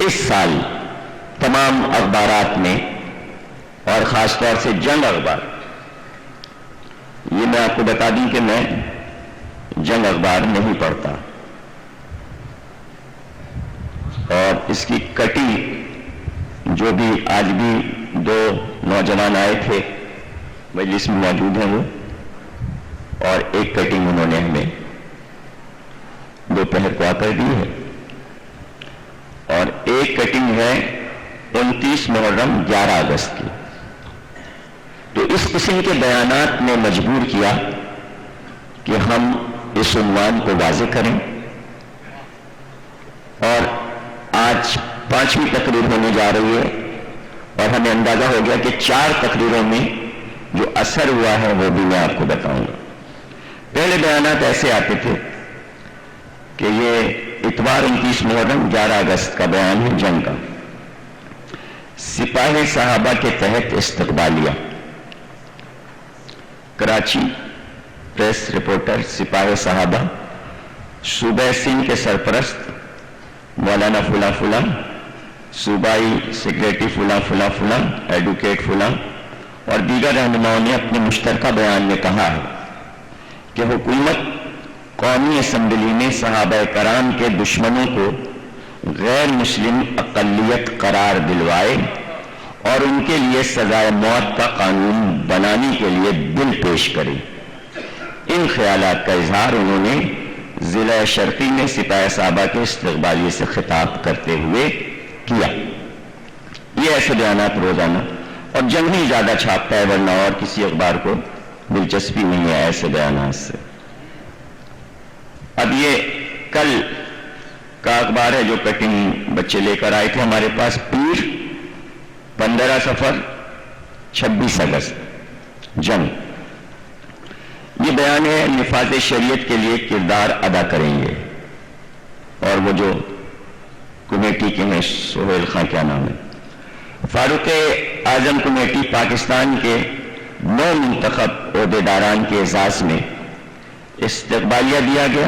اس سال تمام اخبارات میں اور خاص طور سے جنگ اخبار، یہ میں آپ کو بتا دوں کہ میں جنگ اخبار نہیں پڑھتا، اور اس کی کٹی جو بھی آج بھی دو نوجوان آئے تھے مجلس میں موجود ہیں وہ، اور ایک کٹنگ انہوں نے ہمیں دوپہر کو آ کر دی ہے، اور ایک کٹنگ ہے 29 محرم 11 اگست کی۔ تو اس قسم کے بیانات نے مجبور کیا کہ ہم اس عنوان کو واضح کریں، اور آج 5ویں تقریر ہونے جا رہی ہے، اور ہمیں اندازہ ہو گیا کہ 4 تقریروں میں جو اثر ہوا ہے وہ بھی میں آپ کو بتاؤں گا۔ پہلے بیانات ایسے آتے تھے کہ یہ اتوار 29 محرم 11 اگست کا بیان ہے جنگ کا۔ سپاہ صحابہ کے تحت استقبالیہ، کراچی، پریس رپورٹر سپاہ صحابہ، صوبہ سندھ کے سرپرست مولانا فلاں فلاں، صوبائی سیکریٹری فلاں فلاں فلاں، ایڈوکیٹ فلاں اور دیگر رہنماؤں نے اپنے مشترکہ بیان میں کہا ہے کہ حکومت قومی اسمبلی میں صحابہ کرام کے دشمنوں کو غیر مسلم اقلیت قرار دلوائے اور ان کے لیے سزائے موت کا قانون بنانے کے لیے بل پیش کرے۔ ان خیالات کا اظہار انہوں نے ضلع شرقی میں سپاہ صحابہ کے استقبالیے سے خطاب کرتے ہوئے کیا۔ یہ ایسے بیانات روزانہ، اور جنگ ہی زیادہ چھاپتا ہے، ورنہ اور کسی اخبار کو دلچسپی نہیں ہے ایسے بیانات سے۔ اب یہ کل کا اخبار ہے جو کٹنگ بچے لے کر آئے تھے ہمارے پاس، پیر 15 صفر 26 اگست جنگ۔ یہ بیان ہے نفاذ شریعت کے لیے کردار ادا کریں گے، اور وہ جو کمیٹی کے ہیں سہیل خان کیا نام ہے، فاروق اعظم کمیٹی پاکستان کے 9 منتخب عہدیداران کے اعزاز میں استقبالیہ دیا گیا۔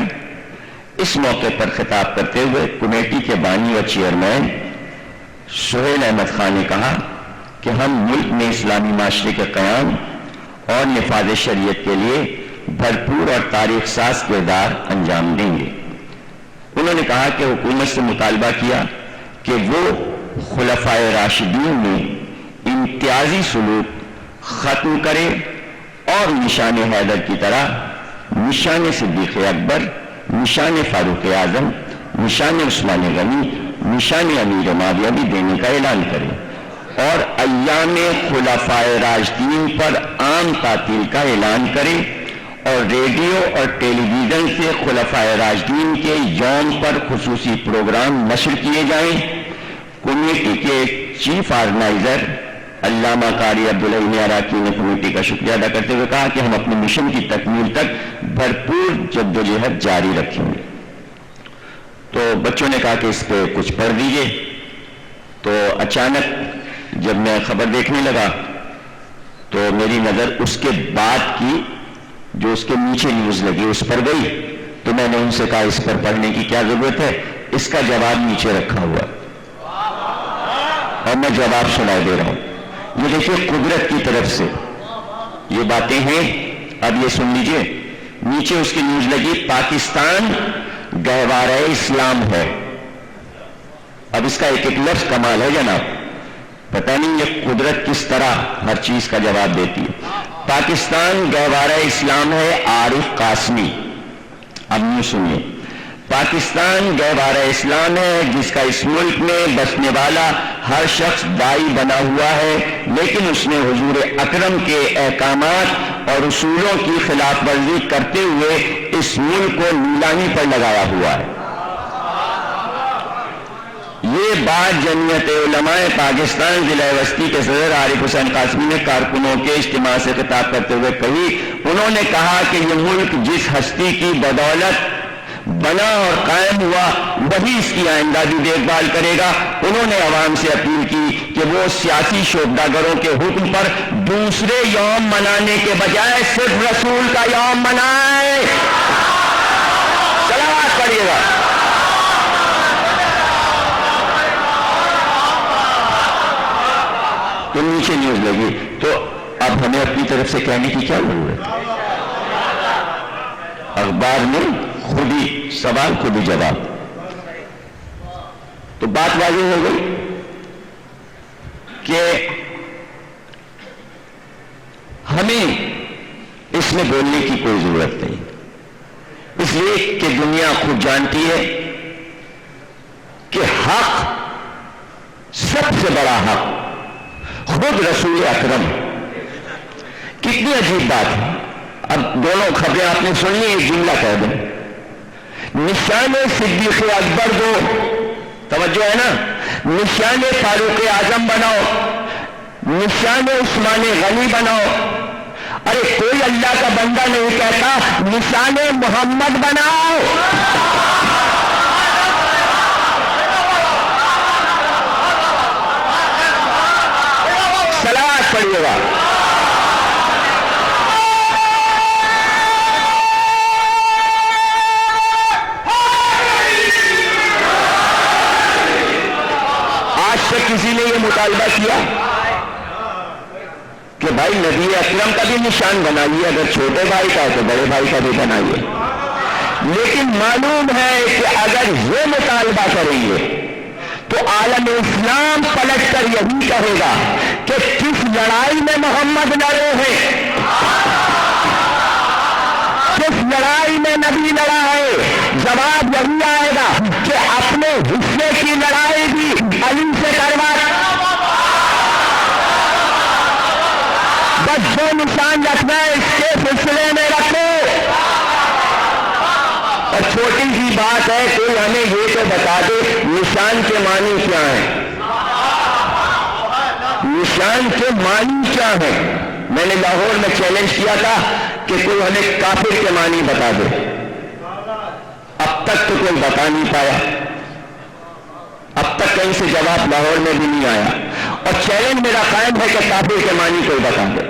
اس موقع پر خطاب کرتے ہوئے کمیٹی کے بانی و چیئرمین سہیل احمد خان نے کہا کہ ہم ملک میں اسلامی معاشرے کے قیام اور نفاذ شریعت کے لیے بھرپور اور تاریخ ساز کردار انجام دیں گے۔ انہوں نے کہا کہ حکومت سے مطالبہ کیا کہ وہ خلفائے راشدین میں امتیازی سلوک ختم کرے اور نشان حیدر کی طرح نشان صدیق اکبر، نشان فاروق اعظم، نشان عثمان غنی، نشان امیر معاویہ بھی دینے کا اعلان کرے، اور ایام خلفائے راشدین پر عام تعطیل کا اعلان کرے، اور ریڈیو اور ٹیلی ویژن سے خلفائے راشدین کے یوم پر خصوصی پروگرام نشر کیے جائیں۔ کمیٹی کے چیف آرگنائزر علامہ قاری عبدالعظیم عراقی نے کمیٹی کا شکریہ ادا کرتے ہوئے کہا کہ ہم اپنے مشن کی تکمیل تک بھرپور جدوجہد جاری رکھیں گے۔ تو بچوں نے کہا کہ اس پہ کچھ پڑھ دیجئے، تو اچانک جب میں خبر دیکھنے لگا تو میری نظر اس کے بعد کی جو اس کے نیچے نیوز لگی اس پر گئی، تو میں نے ان سے کہا اس پر پڑھنے کی کیا ضرورت ہے، اس کا جواب نیچے رکھا ہوا اور میں جواب سنا دے رہا ہوں۔ یہ دیکھیے قدرت کی طرف سے یہ باتیں ہیں، اب یہ سن لیجئے۔ نیچے اس کی نیوز لگی، پاکستان گہوارہ اسلام ہے۔ اب اس کا ایک ایک لفظ کمال ہے جناب، پتہ نہیں یہ قدرت کس طرح ہر چیز کا جواب دیتی ہے۔ پاکستان گہوارہ اسلام ہے، عارف قاسمی۔ اب یوں سنیے، پاکستان گہوارہ اسلام ہے جس کا اس ملک میں بسنے والا ہر شخص دائی بنا ہوا ہے، لیکن اس نے حضور اکرم کے احکامات اور اصولوں کی خلاف ورزی کرتے ہوئے اس ملک کو نیلامی پر لگایا ہوا ہے۔ یہ بات جمعیت علماء پاکستان ضلع وسطی کے صدر عارف حسین قاسمی نے کارکنوں کے اجتماع سے خطاب کرتے ہوئے کہی۔ انہوں نے کہا کہ یہ ملک جس ہستی کی بدولت بنا اور قائم ہوا وہی اس کی آئندہ بھی دیکھ بھال کرے گا۔ انہوں نے عوام سے اپیل کی کہ وہ سیاسی شوبداگروں کے حکم پر دوسرے یوم منانے کے بجائے صرف رسول کا یوم منائے۔ صلوات پڑھیے گا۔ میں نیوز لگی تو اب ہمیں اپنی طرف سے کہنے کی کیا ضرورت ہے؟ اخبار میں خود ہی سوال خود ہی جواب. تو بات واضح ہو گئی کہ ہمیں اس میں بولنے کی کوئی ضرورت نہیں، اس لیے کہ دنیا خود جانتی ہے کہ حق، سب سے بڑا حق خود رسول اکرم. کتنی عجیب بات ہے. اب دونوں خبریں آپ نے سن لی، ایک جملہ کہہ دیں. نشان صدیق اکبر دو، توجہ ہے نا، نشان فاروق اعظم بناؤ، نشان عثمان غنی بناؤ. ارے کوئی اللہ کا بندہ نہیں کہتا نشان محمد بناؤ. صلوات پڑھیے گا. آج تک کسی نے یہ مطالبہ کیا کہ بھائی نبی اکرم کا بھی نشان بنائیے، اگر چھوٹے بھائی کا ہے تو بڑے بھائی کا بھی بنائیے. لیکن معلوم ہے کہ اگر یہ مطالبہ کریں گے تو عالم اسلام پلٹ کر یہی کہے گا کہ کس لڑائی میں محمد لڑے ہیں، کس لڑائی میں نبی لڑا ہے. جواب یہی آئے گا کہ اپنے حصے کی لڑائی بھی علی سے کروا. بس جو نشان رکھنا ہے اس کے سلسلے میں رکھو. اور چھوٹی سی بات ہے، کوئی ہمیں یہ تو بتا دے نشان کے معنی کیا ہیں. نشان کے معنی کیا ہیں؟ میں نے لاہور میں چیلنج کیا تھا کہ کوئی ہمیں کافر کے معنی بتا دے. اب تک تو کوئی بتا نہیں پایا، اب تک کہیں سے جواب لاہور میں بھی نہیں آیا. اور چیلنج میرا قائم ہے کہ کافر کے معنی کوئی بتا دے.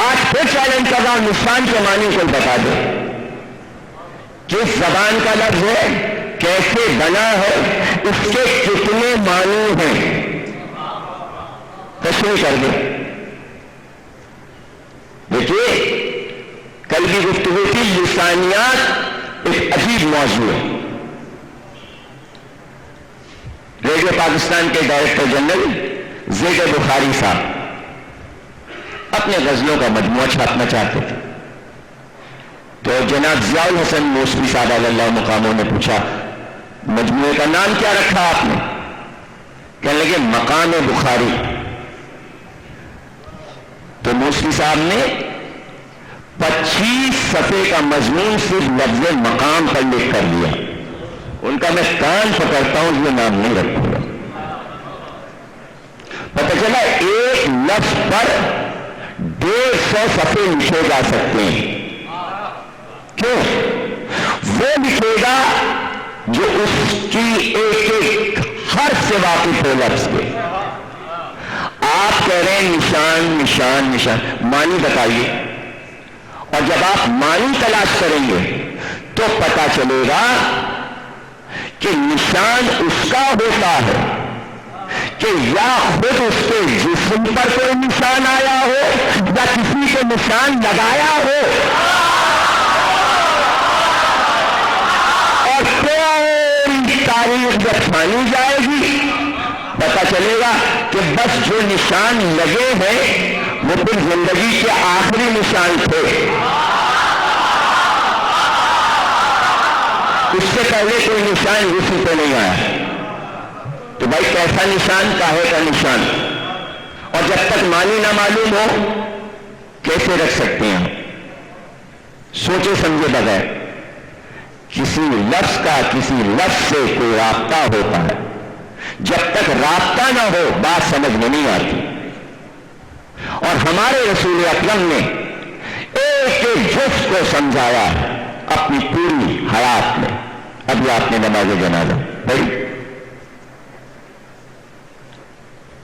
آج پھر چیلنج کر رہا ہوں، نشان کے معنی کوئی بتا دے. کس زبان کا لفظ ہے، کیسے بنا ہے، اس کے کتنے معنی ہیں، تشریح کر دیں. دیکھیے کل کی گفتگو کی لسانیات ایک عجیب موضوع ہے. ریڈیو پاکستان کے ڈائریکٹر جنرل زید بخاری صاحب اپنے غزلوں کا مجموعہ چھاپنا چاہتے تھے. تو جناب ضیاء الحسن موسوی صاحب علی اللہ مقاموں نے پوچھا مجموعے کا نام کیا رکھا آپ نے؟ کہنے لگے مقام بخاری. تو موسوی صاحب نے 25 صفحے کا مضمون صرف لفظ مقام پر لکھ کر دیا. ان کا میں کان پکڑتا ہوں یہ نام نہیں رکھوں گا. پتہ چلا ایک لفظ پر 150 صفحے لکھے جا سکتے ہیں. کیوں؟ وہ لکھے گا جو اس کی ایک ایک حرف سے واقف ہو لفظ کے. آپ کہہ رہے ہیں نشان نشان نشان، معنی بتائیے. اور جب آپ معنی تلاش کریں گے تو پتا چلے گا کہ نشان اس کا ہوتا ہے کہ یا خود اس کے جسم پر کوئی نشان آیا ہو یا کسی کو نشان لگایا ہو. اور پوری تاریخ جب چھانی جائے گی پتا چلے گا کہ بس جو نشان لگے ہیں وہ پھر زندگی کے آخری نشان تھے. اس سے پہلے کوئی نشان کسی پہ نہیں آیا. تو بھائی کیسا نشان، کاہے کا نشان؟ اور جب تک معنی نہ معلوم ہو کیسے رکھ سکتے ہیں؟ سوچے سمجھے بغیر کسی لفظ کا کسی لفظ سے کوئی رابطہ ہوتا ہے. جب تک رابطہ نہ ہو بات سمجھ میں نہیں آتی. اور ہمارے رسول اکرم نے ایک ایک جز کو سمجھایا اپنی پوری حیات میں. ابھی آپ نے نماز جنازہ پڑھی،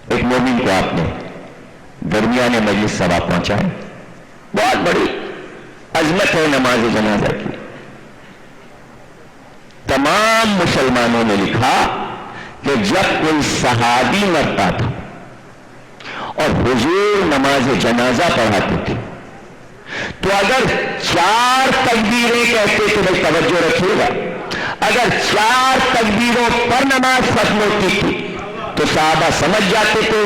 ایک مومن کو آپ نے درمیان مجلس ثواب پہنچایا. بہت بڑی عظمت ہے نماز جنازہ کی. تمام مسلمانوں نے لکھا کہ جب کوئی صحابی مرتا تھا اور حضور نماز جنازہ پڑھاتے تھے. تو اگر 4 تکبیریں کہتے تو بھائی توجہ رکھیے گا، اگر 4 تکبیروں پر نماز ختم ہوتی تھی تو صحابہ سمجھ جاتے تھے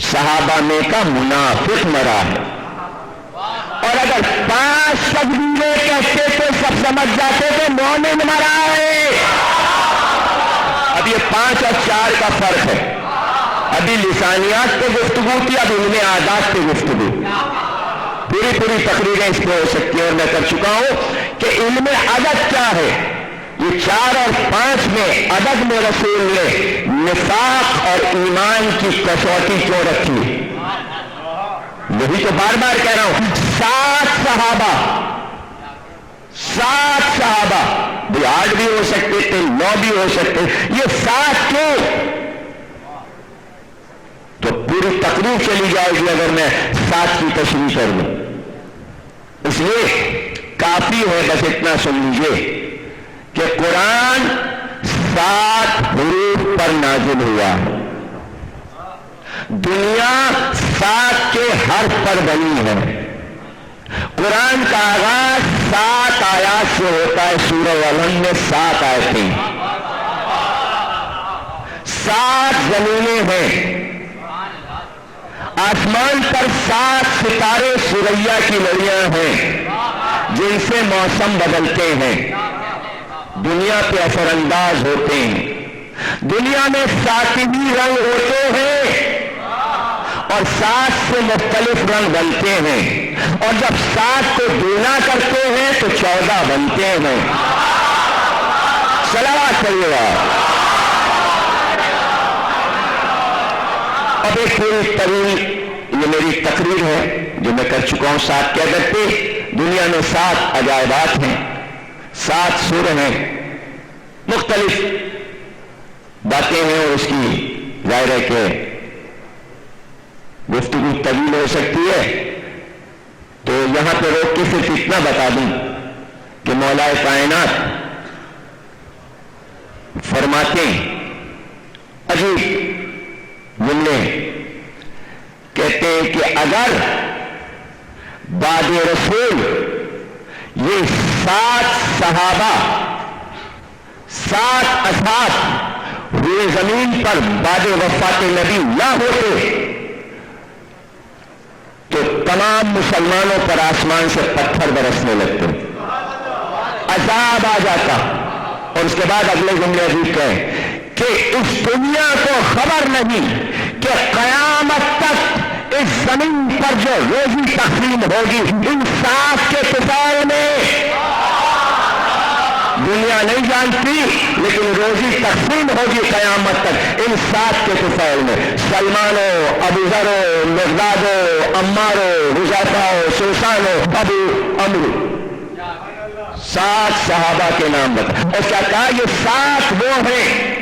صحابہ میں کا منافق مرا ہے، اور اگر 5 تکبیریں کہتے تو سب سمجھ جاتے تھے مومن مرا ہے. اب یہ 5 اور 4 کا فرق ہے. ابھی لسانیات پہ گفتگو تھی، اب علم عادات پہ گفتگو. پوری تقریریں اس پہ ہو سکتی ہیں، اور میں کر چکا ہوں کہ علم عدد کیا ہے. یہ 4 اور 5 میں عدد میں رسول نے نفاق اور ایمان کی کسوٹی کیوں رکھی؟ یہی تو بار بار کہہ رہا ہوں. 7 صحابہ بھی 8 بھی ہو سکتے تھے، 9 بھی ہو سکتے، یہ 7 کیوں؟ تو پوری تقریر چلی جائے گی اگر میں 7 کی تشریح کر دوں. اس لیے کافی ہے بس اتنا سن لیجیے کہ قرآن 7 حروف پر نازل ہوا ہے. دنیا 7 کے حرف پر بنی ہے. قرآن کا آغاز 7 آیات سے ہوتا ہے. سورہ الم میں 7 آیتیں، 7 زمینیں ہیں. آسمان پر 7 ستارے سریا کی لڑیاں ہیں جن سے موسم بدلتے ہیں، دنیا پہ اثر انداز ہوتے ہیں. دنیا میں 7 ہی رنگ ہوتے ہیں اور 7 سے مختلف رنگ بنتے ہیں، اور جب 7 کو دونا کرتے ہیں تو 14 بنتے ہیں. صلوات پڑھیے گا. اب ایک پوری طویل یہ میری تقریر ہے جو میں کر چکا ہوں 7 کے عدد پہ. دنیا میں 7 عجائبات ہیں، 7 سر ہیں، مختلف باتیں ہیں، اور اس کی ظاہر ہے کہ گفتگو طویل ہو سکتی ہے. تو یہاں پہ روک کے صرف اتنا بتا دوں کہ مولا کائنات فرماتے ہیں عجیب جملے، کہتے ہیں کہ اگر بعد رسول یہ 7 صحابہ 7 اصحاب ہوئے زمین پر بعد وفات نبی نہ ہوتے تو تمام مسلمانوں پر آسمان سے پتھر برسنے لگتے، عذاب آ جاتا. اور اس کے بعد اگلے جملے عجیب کہیں کہ اس دنیا کو خبر نہیں کہ قیامت تک اس زمین پر جو روزی تقسیم ہوگی انصاف کے طفیل میں. دنیا نہیں جانتی لیکن روزی تقسیم ہوگی قیامت تک انصاف کے طفیل میں. سلمان ہو، ابو ذر ہو، مقداد ہو، عمار ہو، حذیفہ ہو، سوسان ہو، ابو عمرو، 7 صحابہ کے نام بتا. اور کیا کہا یہ 7 وہ ہیں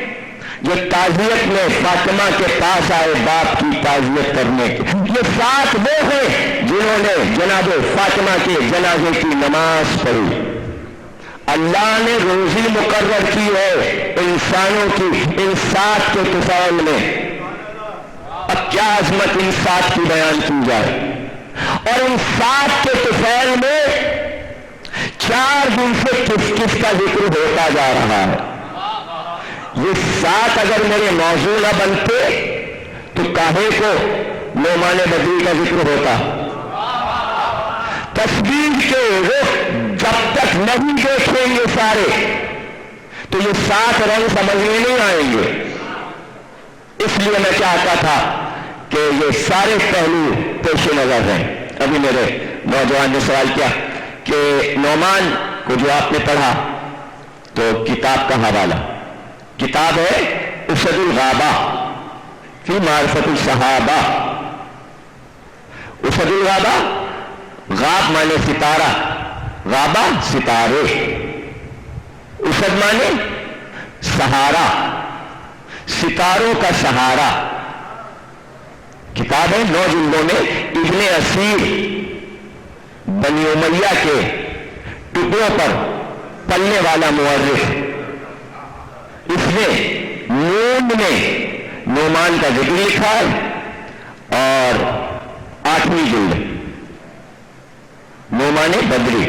جو تعزیت میں فاطمہ کے پاس آئے باپ کی تعزیت کرنے کے. یہ 7 وہ ہیں جنہوں نے جناب فاطمہ کے جنازے کی نماز پڑھی. اللہ نے روزی مقرر کی ہے انسانوں کی ان 7 کے طفیل میں. اب کیا عظمت ان 7 کی بیان کی جائے. اور ان 7 کے طفیل میں 4 دن سے کس کس کا ذکر ہوتا جا رہا ہے. یہ 7 اگر میرے موضوع نہ بنتے تو کاہے کو نعمان بدری کا ذکر ہوتا. تسبیح کے رخ جب تک نہیں دیکھیں گے سارے تو یہ 7 رنگ سمجھ میں نہیں آئیں گے. اس لیے میں چاہتا تھا کہ یہ سارے پہلو پیش نظر ہیں. ابھی میرے نوجوان نے سوال کیا کہ نعمان کو جو آپ نے پڑھا تو کتاب کا حوالہ، کتاب ہے اسد الغابہ فی معرفت الصحابہ. اسد الغابہ، غاب مانے ستارہ، غابہ ستارے، اسد مانے سہارا، ستاروں کا سہارا. کتاب ہے 9 جلدوں میں. ابن اسیر بنی امیہ کے ٹکڑوں پر پلنے والا مورخ، اس نے نون میں نعمان کا ذکر لکھا ہے اور 8ویں جلد، نعمان بدری.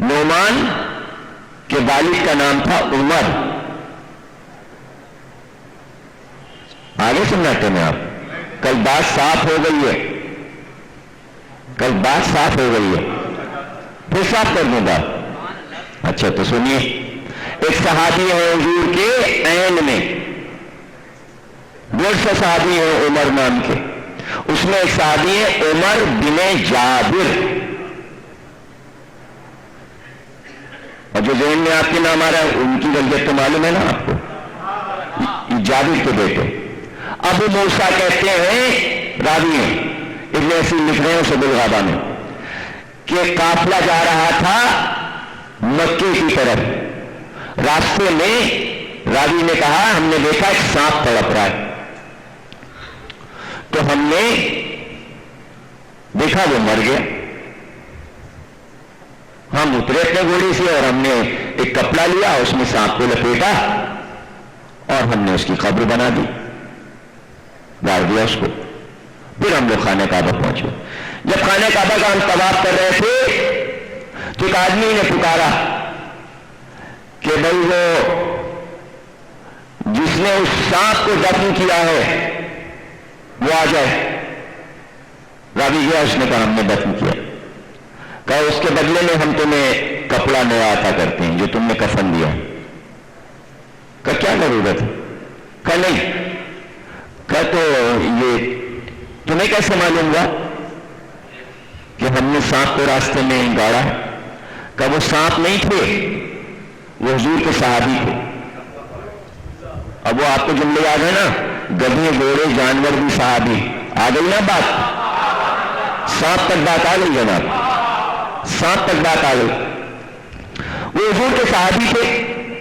نعمان کے والد کا نام تھا عمر. آگے سناتے ہیں آپ. کل بات صاف ہو گئی ہے، کل بات صاف ہو گئی ہے، پھر صاف کر دوں گا. اچھا تو سنیے. ایک صحابی ہے حضور کے عین میں، 150 صحابی ہیں عمر نام کے. اس میں ایک صحابی ہے عمر بن جابر. اور جو ذہن میں آپ کے نام آ رہا ہے ان کی غلطیت تو معلوم ہے نا آپ کو، جابر کے بیٹے. ابو موسیٰ کہتے ہیں راوی ہیں، ابن اسیر لکھ رہے ہیں سبل الغابہ میں، کہ قافلہ جا رہا تھا مکے کی طرف. راستے میں راوی نے کہا ہم نے دیکھا ایک سانپ تڑپ رہا ہے. تو ہم نے دیکھا وہ مر گیا. ہم اترے اپنے گھوڑے سے اور ہم نے ایک کپڑا لیا، اس میں سانپ کو لپیٹا اور ہم نے اس کی قبر بنا دی، گاڑ دیا اس کو. پھر ہم لوگ خانہ کعبہ پہنچے. جب خانہ کعبہ کا ہم طواف کر رہے تھے تو ایک آدمی نے پکارا کہ بھائی وہ جس نے اس سانپ کو دفن کیا ہے وہ آ جائے. راوی گیا، اس نے کہا ہم نے دفن کیا. کہا اس کے بدلے میں ہم تمہیں کپڑا نیا عطا کرتے ہیں جو تم نے کفن دیا. کہا کیا ضرورت ہے؟ کہا نہیں. کہا تو یہ تمہیں کیسے معلوم ہوا کہ ہم نے سانپ کو راستے میں گاڑا؟ کہا وہ سانپ نہیں تھے، وہ حضور کے صحابی تھے. اب وہ آپ کو جملے یاد ہے نا، گدھے گھوڑے جانور بھی صحابی. آ گئی نا بات؟ سانپ تک بات آ گئی جناب، سانپ تک بات آ گئی. وہ حضور کے صحابی تھے.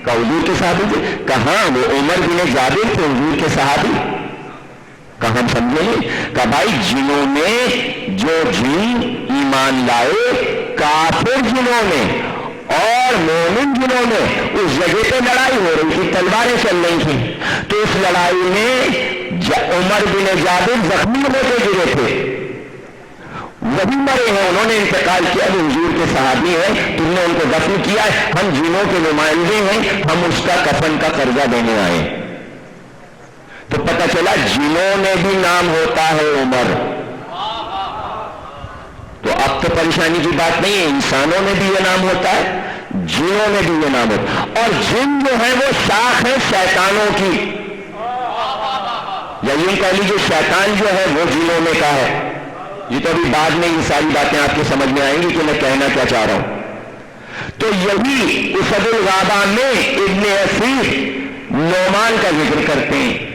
کہا حضور کے صحابی تھے؟ کہاں وہ عمر بن جابر تھے حضور کے صحابی. کہاں ہم سمجھے نہیں. کہا بھائی جنہوں نے جو جن ایمان لائے، کافر جنہوں نے اور مومن جنہوں نے، اس جگہ پہ لڑائی ہو رہی تھی، تلواریں چل رہی تھیں. تو اس لڑائی میں عمر بن جابر زخمی ہوتے گرے تھے، وہی مرے ہیں. انہوں نے انتقال کیا، وہ حضور کے صحابی ہیں، تم نے ان کو دفن کیا ہے. ہم جنوں کے نمائندے ہیں، ہم اس کا کفن کا قرضہ دینے آئے. تو پتہ چلا جنوں میں بھی نام ہوتا ہے عمر. تو اب تو پریشانی کی بات نہیں ہے، انسانوں میں بھی یہ نام ہوتا ہے، جنوں میں بھی یہ نام ہوتا ہے. اور جن جو ہے وہ شاخ ہے شیطانوں کی، یا یوں کہہ لیجیے شیطان جو ہے وہ جنوں میں کا ہے. یہ تو ابھی بعد میں یہ ساری باتیں آپ کے سمجھ میں آئیں گی کہ میں کہنا کیا چاہ رہا ہوں. تو یہی اسد الغابہ میں ابن اسیر نعمان کا ذکر کرتے ہیں.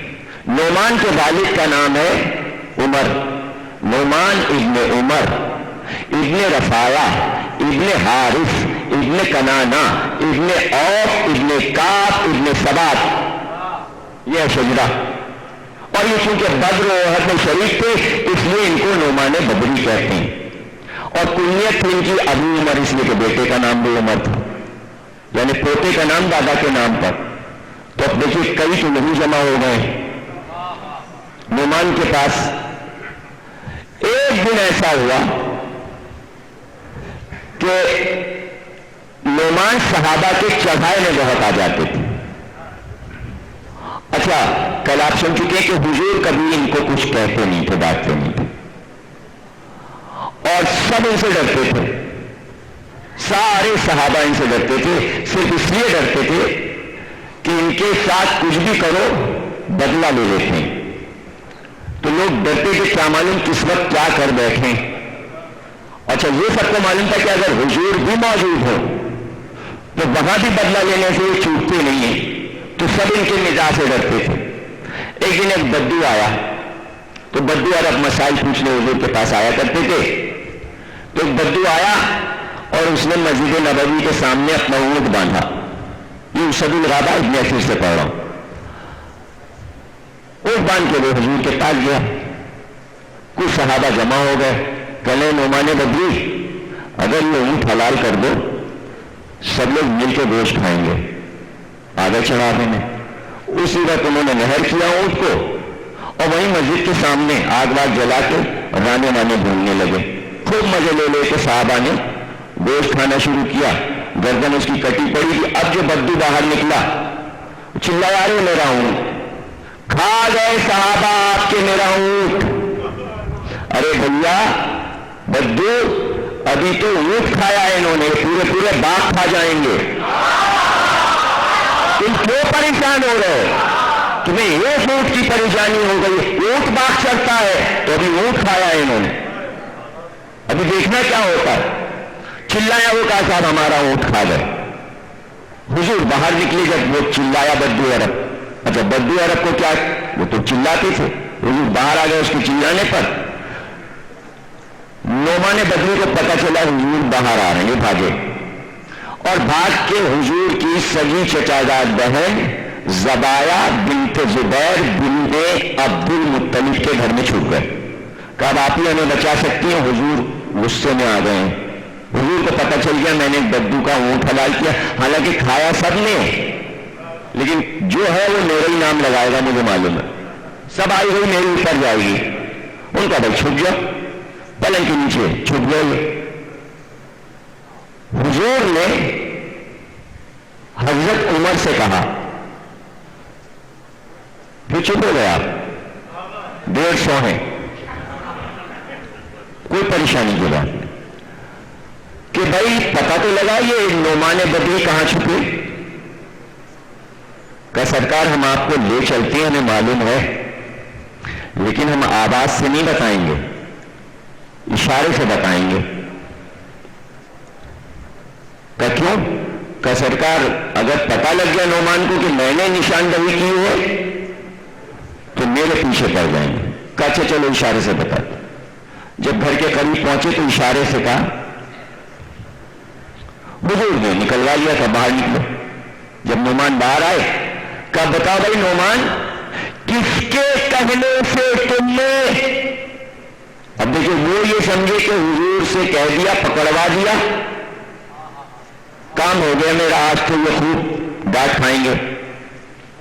نعمان کے والد کا نام ہے عمر. نعمان ابن عمر ابن رفاعہ ابن حارث ابن کنانہ ابن اوف ابن کعب ابن سبات، یہ شجرہ. اور یہ چونکہ بدر و احد میں شریک تھے اس لیے ان کو نعمان بدری کہتے ہیں. اور کنیت تھی ان کی ابو عمر، اس لیے کہ بیٹے کا نام بھی عمر تھا، یعنی پوتے کا نام دادا کے نام پر. تو اب دیکھیے کئی تو نہیں جمع ہو گئے. نعمان کے پاس ایک دن ایسا ہوا کہ نعمان صحابہ کے چڑھائے میں بہت آ جاتے تھے. اچھا کل آپ سن چکے کہ حضور کبھی ان کو کچھ کہتے نہیں تھے، ڈانٹتے نہیں تھے، اور سب ان سے ڈرتے تھے. سارے صحابہ ان سے ڈرتے تھے. صرف اس لیے ڈرتے تھے کہ ان کے ساتھ کچھ بھی کرو بدلہ لے لیتے ہیں. تو لوگ ڈرتے تھے کیا معلوم کس وقت کیا کر بیٹھیں. اچھا یہ سب کو معلوم تھا کہ اگر حضور بھی موجود ہو تو وہاں بھی بدلہ لینے سے یہ چوکتے نہیں ہیں. تو سب ان کے مزاج سے ڈرتے تھے. ایک دن ایک بدو آیا، تو بدو عرب مسائل پوچھنے حضور کے پاس آیا کرتے تھے. تو ایک بدو آیا اور اس نے مسجد نبوی کے سامنے اپنا اونٹ باندھا. یہ اسد الغابہ ابن اسیر سے پڑھ رہا ہوں. اونٹ باندھ کے وہ حضور کے پاس گیا. کچھ صحابہ جمع ہو گئے، کہنے نعمان بدری اگر یہ اونٹ حلال کر دو سب لوگ مل کے گوشت کھائیں گے. آگے چڑھا دینے. اسی وقت انہوں نے نہر کیا اونٹ کو اور وہیں مسجد کے سامنے آگ واگ جلا کے رانے وانے بھوننے لگے. خوب مزے لے لے کے صحابہ نے گوشت کھانا شروع کیا. گردن اس کی کٹی پڑی تھی. اب جو بدو باہر نکلا چلایا رے میرا اونٹ کھا گئے صحابہ آپ کے میرا اونٹ. ارے بھیا بدو ابھی تو اونٹ کھایا ہے انہوں نے, پورے پورے باغ کھا جائیں گے. تم کیوں پریشان ہو رہے ہو؟ تمہیں ایک اونٹ کی پریشانی ہو گئی. اونٹ باغ چڑھتا ہے تو ابھی اونٹ کھایا ہے انہوں نے, ابھی دیکھنا کیا ہوتا ہے. چلایا وہ کہا صاحب ہمارا اونٹ کھا گئے. حضور باہر نکلے جب وہ چلایا بدو عرب. اچھا بدو عرب کو کیا, وہ تو چلاتے تھے. حضور باہر آ گئے اس کے چلانے پر. نعمان بدری کو پتا چلا حضور باہر آ رہے ہیں, بھاگے اور بھاگ کے حضور کی سگی چچاداد بہن زبایا بنت زبیر بنت عبد المطلب کے گھر میں چھپ گئے. کہا آپ ہی ہمیں بچا سکتی ہیں. حضور غصے میں آ گئے ہیں. حضور کو پتا چل گیا میں نے بدو کا اونٹ حلال کیا. حالانکہ کھایا سب نے, لیکن جو ہے وہ میرا ہی نام لگائے گا, مجھے معلوم ہے. سب آئی ہوئی میرے اوپر جائے گی. ان کا بھائی چھپ جاؤ, پلنگ کے نیچے چھپ گئے. حضور نے حضرت عمر سے کہا, پھر چھپ ہو گیا, 150 ہیں, کوئی پریشانی کی بات نہیں, کہ بھائی پتہ تو لگا یہ نعمان بدری کہاں چھپے. کہ سرکار ہم آپ کو لے چلتے ہیں, ہمیں معلوم ہے, لیکن ہم آواز سے نہیں بتائیں گے, اشارے سے بتائیں گے. کہ کیوں؟ کہ سرکار اگر پتہ لگ گیا نعمان کو کہ میں نے نشاندہی کی ہے تو میرے پیچھے پڑ جائیں گے. کہ اچھا چلو اشارے سے بتا. جب گھر کے قریب پہنچے تو اشارے سے کہا. بزرگ نے نکلوا لیا تھا, باہر نکلو. جب نعمان باہر آئے کہا بتاؤ بھائی نعمان کس کے کہنے سے تم نے, اب دیکھو وہ یہ سمجھے کہ حضور سے کہہ دیا, پکڑوا دیا, کام ہو گیا میرا, آج تو یہ خوب ڈانٹ کھائیں گے,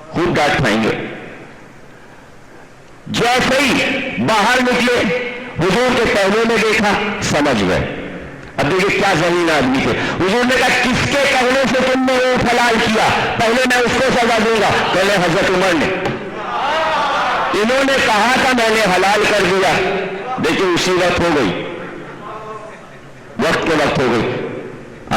خوب ڈانٹ کھائیں گے. جیسے ہی باہر نکلے حضور کے پہلے میں دیکھا, سمجھ گئے. اب دیکھیے کیا ذہین آدمی تھے. حضور نے کہا کس کے کہنے سے تم نے اونٹ حلال کیا, پہلے میں اس کو سزا دوں گا. پہلے حضرت عمر نے, انہوں نے کہا تھا میں نے حلال کر دیا. دیکھیے اسی وقت ہو گئی, وقت کے وقت ہو گئی.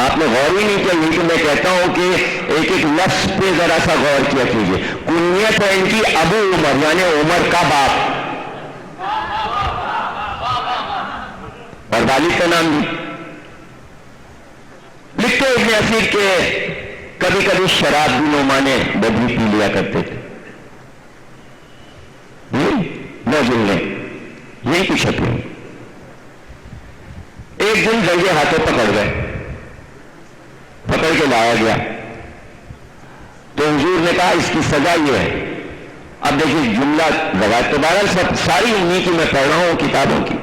آپ نے غور ہی نہیں کیا. یہی تو میں کہتا ہوں کہ ایک ایک لفظ پہ ذرا سا غور کیا کیجیے. کنیت ہے ان کی ابو عمر, یعنی عمر کا باپ, اور والد کا نام بھی. لکھتے ابن اسیر کے کبھی کبھی شراب بھی نعمان بدری پی لیا کرتے تھے. نظر لیں یہی کچھ ہے. ایک دن درجے ہاتھوں پکڑ گئے, پکڑ کے لایا گیا تو حضور نے کہا اس کی سزا یہ ہے. اب دیکھیے جملہ روایت تو بہرحال سب ساری انہیں کی میں پڑھ رہا ہوں کتابوں کی,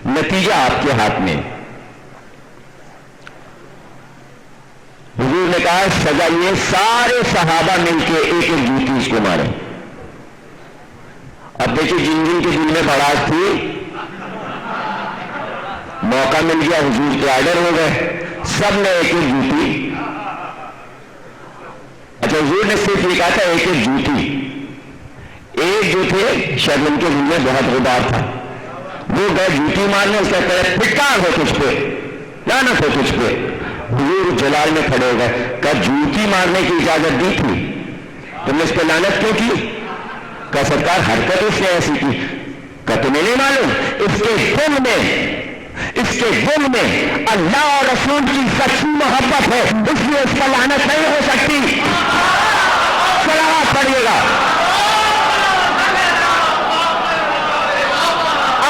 نتیجہ آپ کے ہاتھ میں. حضور نے کہا سزا یہ, سارے صحابہ مل کے ایک ایک جوتی اس کو مارے. اب دیکھیے جن جن کے دل میں بڑاس تھی, موقع مل گیا, حضور کے آرڈر ہو گئے, سب نے ایک ایک جوتی. اچھا حضور نے صرف یہ کہا تھا ایک ایک جوتی. ایک جو تھے شاید ان کے دل میں بہت غبار تھا, وہ گئے جوتی مارنے, اس کا پہلے پھٹکار ہو تجھ پہ, لعنت ہو تجھ پہ. حضور جلال میں کھڑے ہو گئے. کہا جوتی مارنے کی اجازت دی تھی, تم نے اس پہ لعنت کیوں کی؟ کہا سرکار حرکت اس نے ایسی کی. کہا تمہیں نہیں معلوم اس کے دل میں اللہ اور رسول کی سچی محبت ہے, اس لیے اس پر لعنت نہیں ہو سکتی. صلوات پڑھیے گا.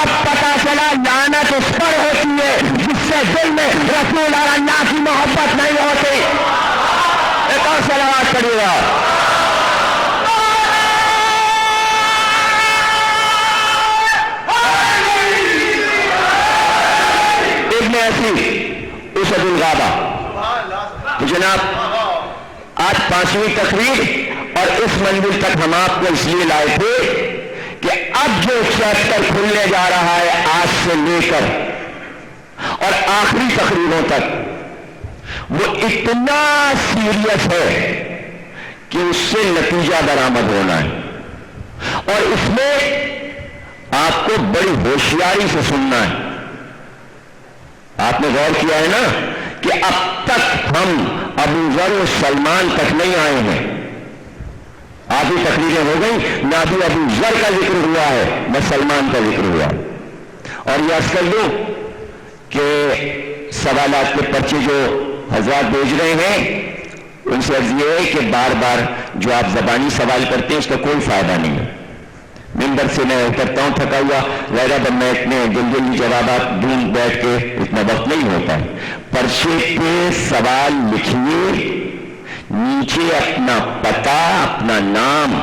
اب پتا چلا لعنت اس پر ہوتی ہے جس سے دل میں رسول اور اللہ کی محبت نہیں ہوتی. ایک اور صلوات پڑھیے گا. اسد الغابہ. تو جناب آج 5ویں تقریر, اور اس منزل تک ہم آپ کو اس لیے لائے تھے کہ اب جو چیپٹر کھلنے جا رہا ہے آج سے لے کر اور آخری تقریروں تک وہ اتنا سیریس ہے کہ اس سے نتیجہ برآمد ہونا ہے، اور اس میں آپ کو بڑی ہوشیاری سے سننا ہے۔ آپ نے غور کیا ہے نا کہ اب تک ہم ابو ذر سلمان تک نہیں آئے ہیں، آدھی تقریریں ہو گئی، نہ بھی ابو ذر کا ذکر ہوا ہے نہ سلمان کا ذکر ہوا ہے۔ اور یہ عرض کر دوں کہ سوالات کے پرچے جو حضرات بھیج رہے ہیں ان سے عرض یہ ہے کہ بار بار جو آپ زبانی سوال کرتے ہیں اس کا کوئی فائدہ نہیں ہے۔ ممبر سے میں اترتا ہوں تھکا ہوا، غیرہ بن میں اتنے جلدی جوابات دوں بیٹھ کے اتنا وقت نہیں ہوتا ہے۔ پرچے پہ سوال لکھیے، نیچے اپنا پتہ، اپنا نام،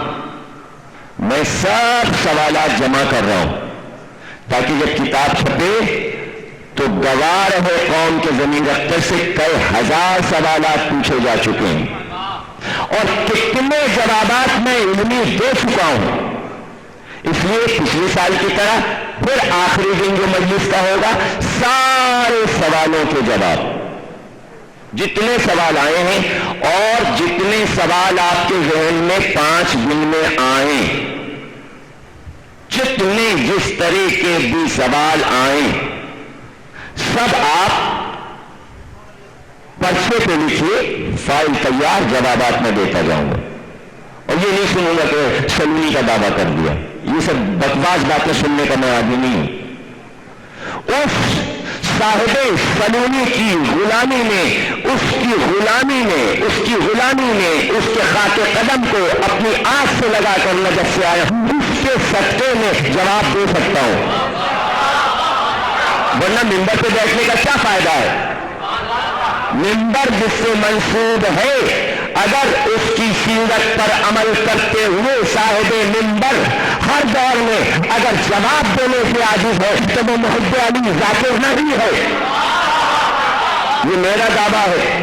میں سب سوالات جمع کر رہا ہوں تاکہ جب کتاب چھپے تو گواہ رہے قوم کے ضمیر اختر سے کئی ہزار سوالات پوچھے جا چکے ہیں اور کتنے جوابات میں علمی دے چکا ہوں۔ اس لیے پچھلے سال کی طرح پھر آخری دن جو مجلس کا ہوگا سارے سوالوں کے جواب، جتنے سوال آئے ہیں اور جتنے سوال آپ کے ذہن میں 5 دن میں آئیں، جتنے جس طرح کے بھی سوال آئیں سب آپ پرچے پہ لکھیے، فائل تیار، جوابات میں دیتا جاؤں گا۔ اور یہ نہیں سنوں گا کہ سلونی کا دعویٰ کر دیا، یہ سب بکواس باتیں سننے کا میں آدمی نہیں ہوں۔ اس صاحب سلونی کی غلامی نے، اس کی غلامی نے، اس کی غلامی نے اس کے خاک قدم کو اپنی آنکھ سے لگا کر نظر سے آیا، اس کے صدقے میں جواب دے سکتا ہوں، ورنہ ممبر پہ بیٹھنے کا کیا فائدہ ہے؟ ممبر جس سے منسوب ہے، اگر اس کی سیرت پر عمل کرتے ہوئے صاحب ممبر ہر دور میں اگر جواب دینے سے عاجز ہے تو وہ محب علی ذاکر نہیں ہے۔ یہ میرا دعویٰ ہے۔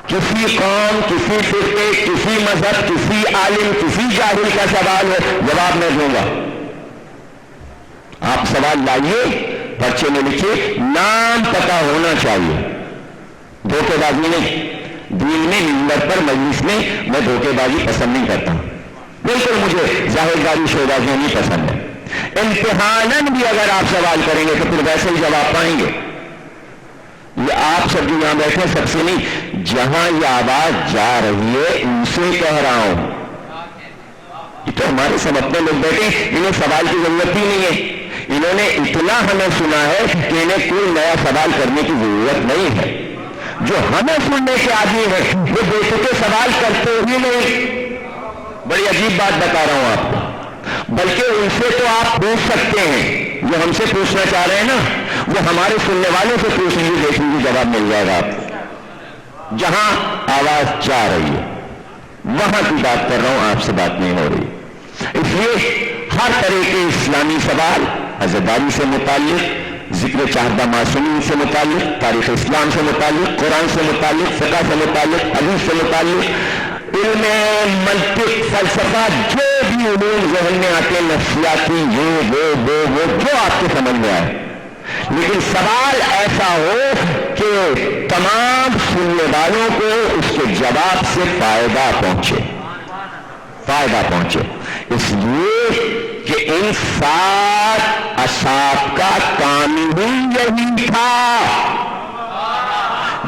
کسی قوم، کسی فرقے، کسی مذہب، کسی عالم، کسی جاہل کا سوال ہے، جواب میں دوں گا۔ آپ سوال لائیے، پرچے میں لکھیے، نام پتہ ہونا چاہیے، دھوکے بازی نہیں۔ دین میں، ممبر پر، مجلس میں میں دھوکے بازی پسند نہیں کرتا، بالکل مجھے ظاہر داری شو بازی نہیں پسند ہے۔ امتحاناً بھی اگر آپ سوال کریں گے تو پھر ویسے ہی جواب پائیں گے۔ یہ آپ سب جو یہاں بیٹھے سب سے نہیں، جہاں یہ آواز جا رہی ہے ان سے کہہ رہا ہوں۔ یہ تو ہمارے سب اپنے لوگ بیٹھے، انہیں سوال کی ضرورت ہی نہیں ہے، انہوں نے اتنا ہمیں سنا ہے کہ انہیں کوئی نیا سوال کرنے کی ضرورت نہیں ہے۔ جو ہمیں سننے کے عادی ہیں وہ بے تکے سوال کرتے ہی نہیں۔ بڑی عجیب بات بتا رہا ہوں آپ کو، بلکہ ان سے تو آپ پوچھ سکتے ہیں، جو ہم سے پوچھنا چاہ رہے ہیں نا وہ ہمارے سننے والوں سے پوچھ لیجیے، دیکھ لیجیے جواب مل جائے گا آپ کو۔ جہاں آواز جا رہی ہے وہاں کی بات کر رہا ہوں، آپ سے بات نہیں ہو رہی۔ اس لیے ہر طرح کے اسلامی سوال، عزاداری سے متعلق، ذکر چہردہ معصومین سے متعلق، تاریخ اسلام سے متعلق، قرآن سے متعلق، فقہ سے متعلق، حدیث سے متعلق، علم منطق، فلسفہ، جو بھی علوم ذہن میں آتے ہیں، نفسیاتی، یہ وہ جو آپ کے سمجھ میں آئے، لیکن سوال ایسا ہو کہ تمام سننے والوں کو اس کے جواب سے فائدہ پہنچے، فائدہ پہنچے۔ اس لیے کہ ان 7 اصحاب کا کام ہی یہی تھا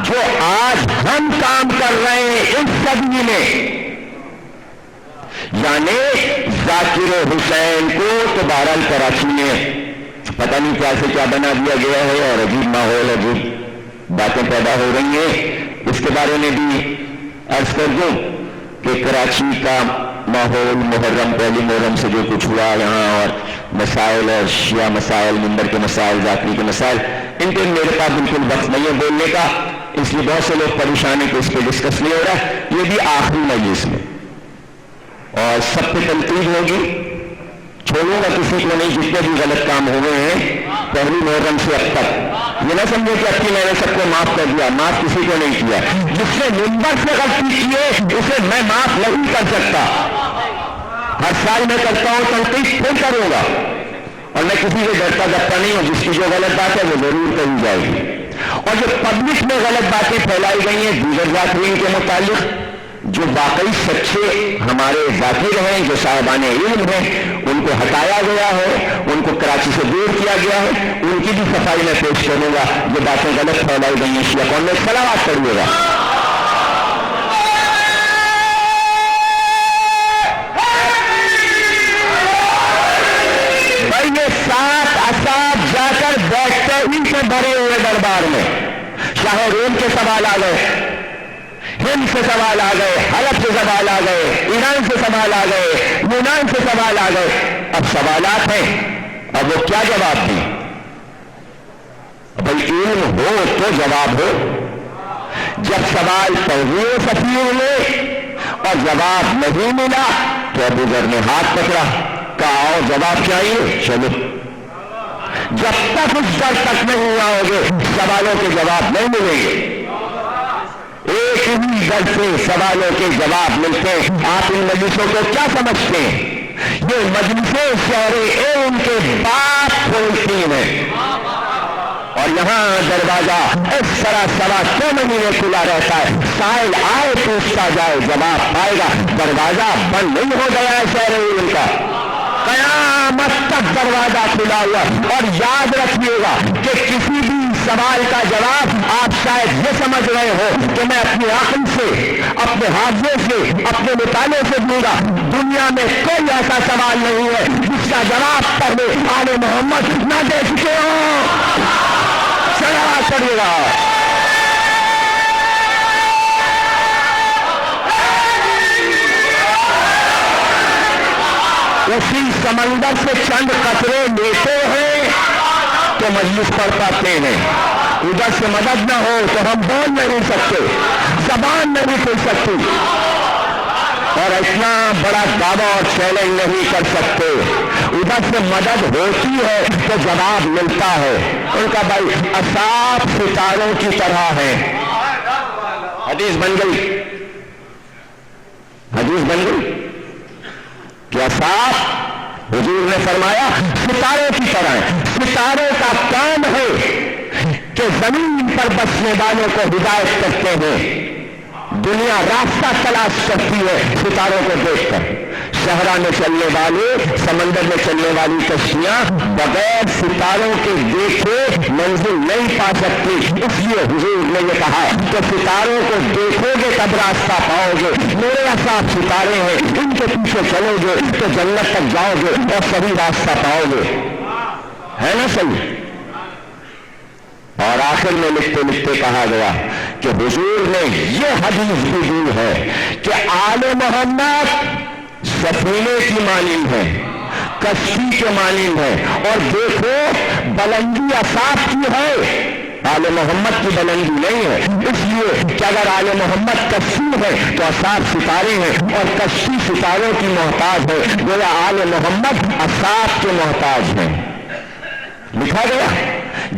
جو آج ہم کام کر رہے ہیں اس صدی میں، یعنی ذاکر حسین کو تو بہرحال کراچی میں پتہ نہیں کیا سے کیا بنا دیا گیا ہے اور عجیب ماحول، عجیب باتیں پیدا ہو رہی ہیں۔ اس کے بارے میں بھی عرض کر دوں کہ کراچی کا ماحول، محرم، پہلی محرم سے جو کچھ ہوا یہاں، اور مسائل اور شیعہ مسائل، ممبر کے مسائل، ذاکری کے مسائل، ان پہ میرے پاس بالکل وقت نہیں ہے بولنے کا، اس لیے بہت سے لوگ پریشان ہیں کہ اس پہ ڈسکس نہیں ہو رہا۔ یہ بھی آخری مجلس میں اور سب پہ تنقید ہوگی، چھوڑوں گا کسی کو نہیں، جتنے بھی غلط کام ہوئے ہیں پہلی محرم سے اب تک، یہ نہ سمجھے کہ اب کی میں نے سب کو معاف کر دیا، معاف کسی کو نہیں کیا۔ جس نے ممبر سے غلطی کی ہے اسے میں معاف نہیں کر سکتا، ہر سال میں کرتا ہوں تنقید پھر کروں گا، اور میں کسی سے ڈرتا ڈرتا نہیں ہوں، جس کی جو غلط بات ہے وہ ضرور کہی جائے گی۔ اور جو پبلک میں غلط باتیں پھیلائی گئی ہیں دیگر ذاکرین کے متعلق، جو واقعی سچے ہمارے ذاکر ہیں، جو صاحبان علم ہیں، ان کو ہٹایا گیا ہے، ان کو کراچی سے دور کیا گیا ہے، ان کی بھی صفائی میں پیش کروں گا۔ جو باتیں غلط پھیلائی گئی ہیں شیعہ قوم میں، صلوات پڑھیے گا۔ بھائی یہ 7 اساب جا کر بیٹھتے ہی سے بھرے ہوئے دربار میں شاہ روم کے سوال آ گئے، ہند سے سوال آ گئے، حلب سے سوال آ گئے، ایران سے سوال آ گئے، یونان سے سوال آ گئے۔ اب سوالات ہیں، اب وہ کیا جواب دیں؟ بھائی علم ہو تو جواب ہو۔ جب سوال توضیح سفیر نے اور جواب نہیں ملا تو ابو ذر نے ہاتھ پکڑا، کہا آؤ جواب چاہیے، چلو۔ جب تک اس در تک نہیں آؤ گے سوالوں کے جواب نہیں ملیں گے۔ ایک ہی در سے سوالوں کے جواب ملتے ہیں۔ آپ ان مجلسوں کو کیا سمجھتے ہیں؟ یہ مجلسیں شہر علم کے باپ کھولتی ہیں، اور یہاں دروازہ اس طرح سوا 2 مہینے کھلا رہتا ہے، سائل آئے پوچھتا جائے جواب پائے گا۔ دروازہ بند نہیں ہو گیا ہے شہر علم کا، قیامت تک دروازہ کھلا ہوا۔ اور یاد رکھیے گا کہ کسی بھی سوال کا جواب آپ شاید یہ سمجھ رہے ہو کہ میں اپنی عقل سے، اپنے حافظے سے، اپنے مطالعے سے دوں گا۔ دنیا میں کوئی ایسا سوال نہیں ہے جس کا جواب پہلے آل محمد نہ دے چکے ہوں۔ صلوات پڑھیے گا۔ اسی سمندر سے چند قطرے لیتے ہیں تو مجلس پڑھ پاتے ہیں، ادھر سے مدد نہ ہو تو ہم بول نہیں سکتے، زبان نہیں کھل سکتی، اور اتنا بڑا دعویٰ اور چیلنج نہیں کر سکتے۔ ادھر سے مدد ہوتی ہے تو جواب ملتا ہے۔ ان کا بھائی اساب ستاروں کی طرح ہے۔ حدیث بن گئی، حدیث بن گئی کہ اساب حضور نے فرمایا ستاروں کی طرح ہے۔ ستاروں کا کام ہے کہ زمین پر بسنے والوں کو ہدایت کرتے ہیں۔ دنیا راستہ تلاش کرتی ہے ستاروں کو دیکھ کر۔ صحرا میں چلنے والے، سمندر میں چلنے والی کشتیاں بغیر ستاروں کے دیکھے منزل نہیں پا سکتی۔ اس لیے حضور نے یہ کہا کہ ستاروں کو دیکھو گے تب راستہ پاؤ گے۔ میرے اساب ستارے ہیں، ان کے پیچھے چلو گے تو جنت تک جاؤ گے اور صحیح راستہ پاؤ گے، ہے نا صحیح؟ اور آخر میں لکھتے لکھتے کہا گیا کہ حضور نے یہ حدیث بھی دی ہے کہ آل محمد سفینے کی مانند ہے، کشتی کے مانند ہے، اور دیکھو بلندی اصحاب کی ہے، آل محمد کی بلندی نہیں ہے۔ اس لیے کہ اگر آل محمد کشتی ہے تو اصحاب ستارے ہیں، اور کشتی ستاروں کی محتاج ہے، گویا آل محمد اصحاب کے محتاج ہیں۔ لکھا گیا،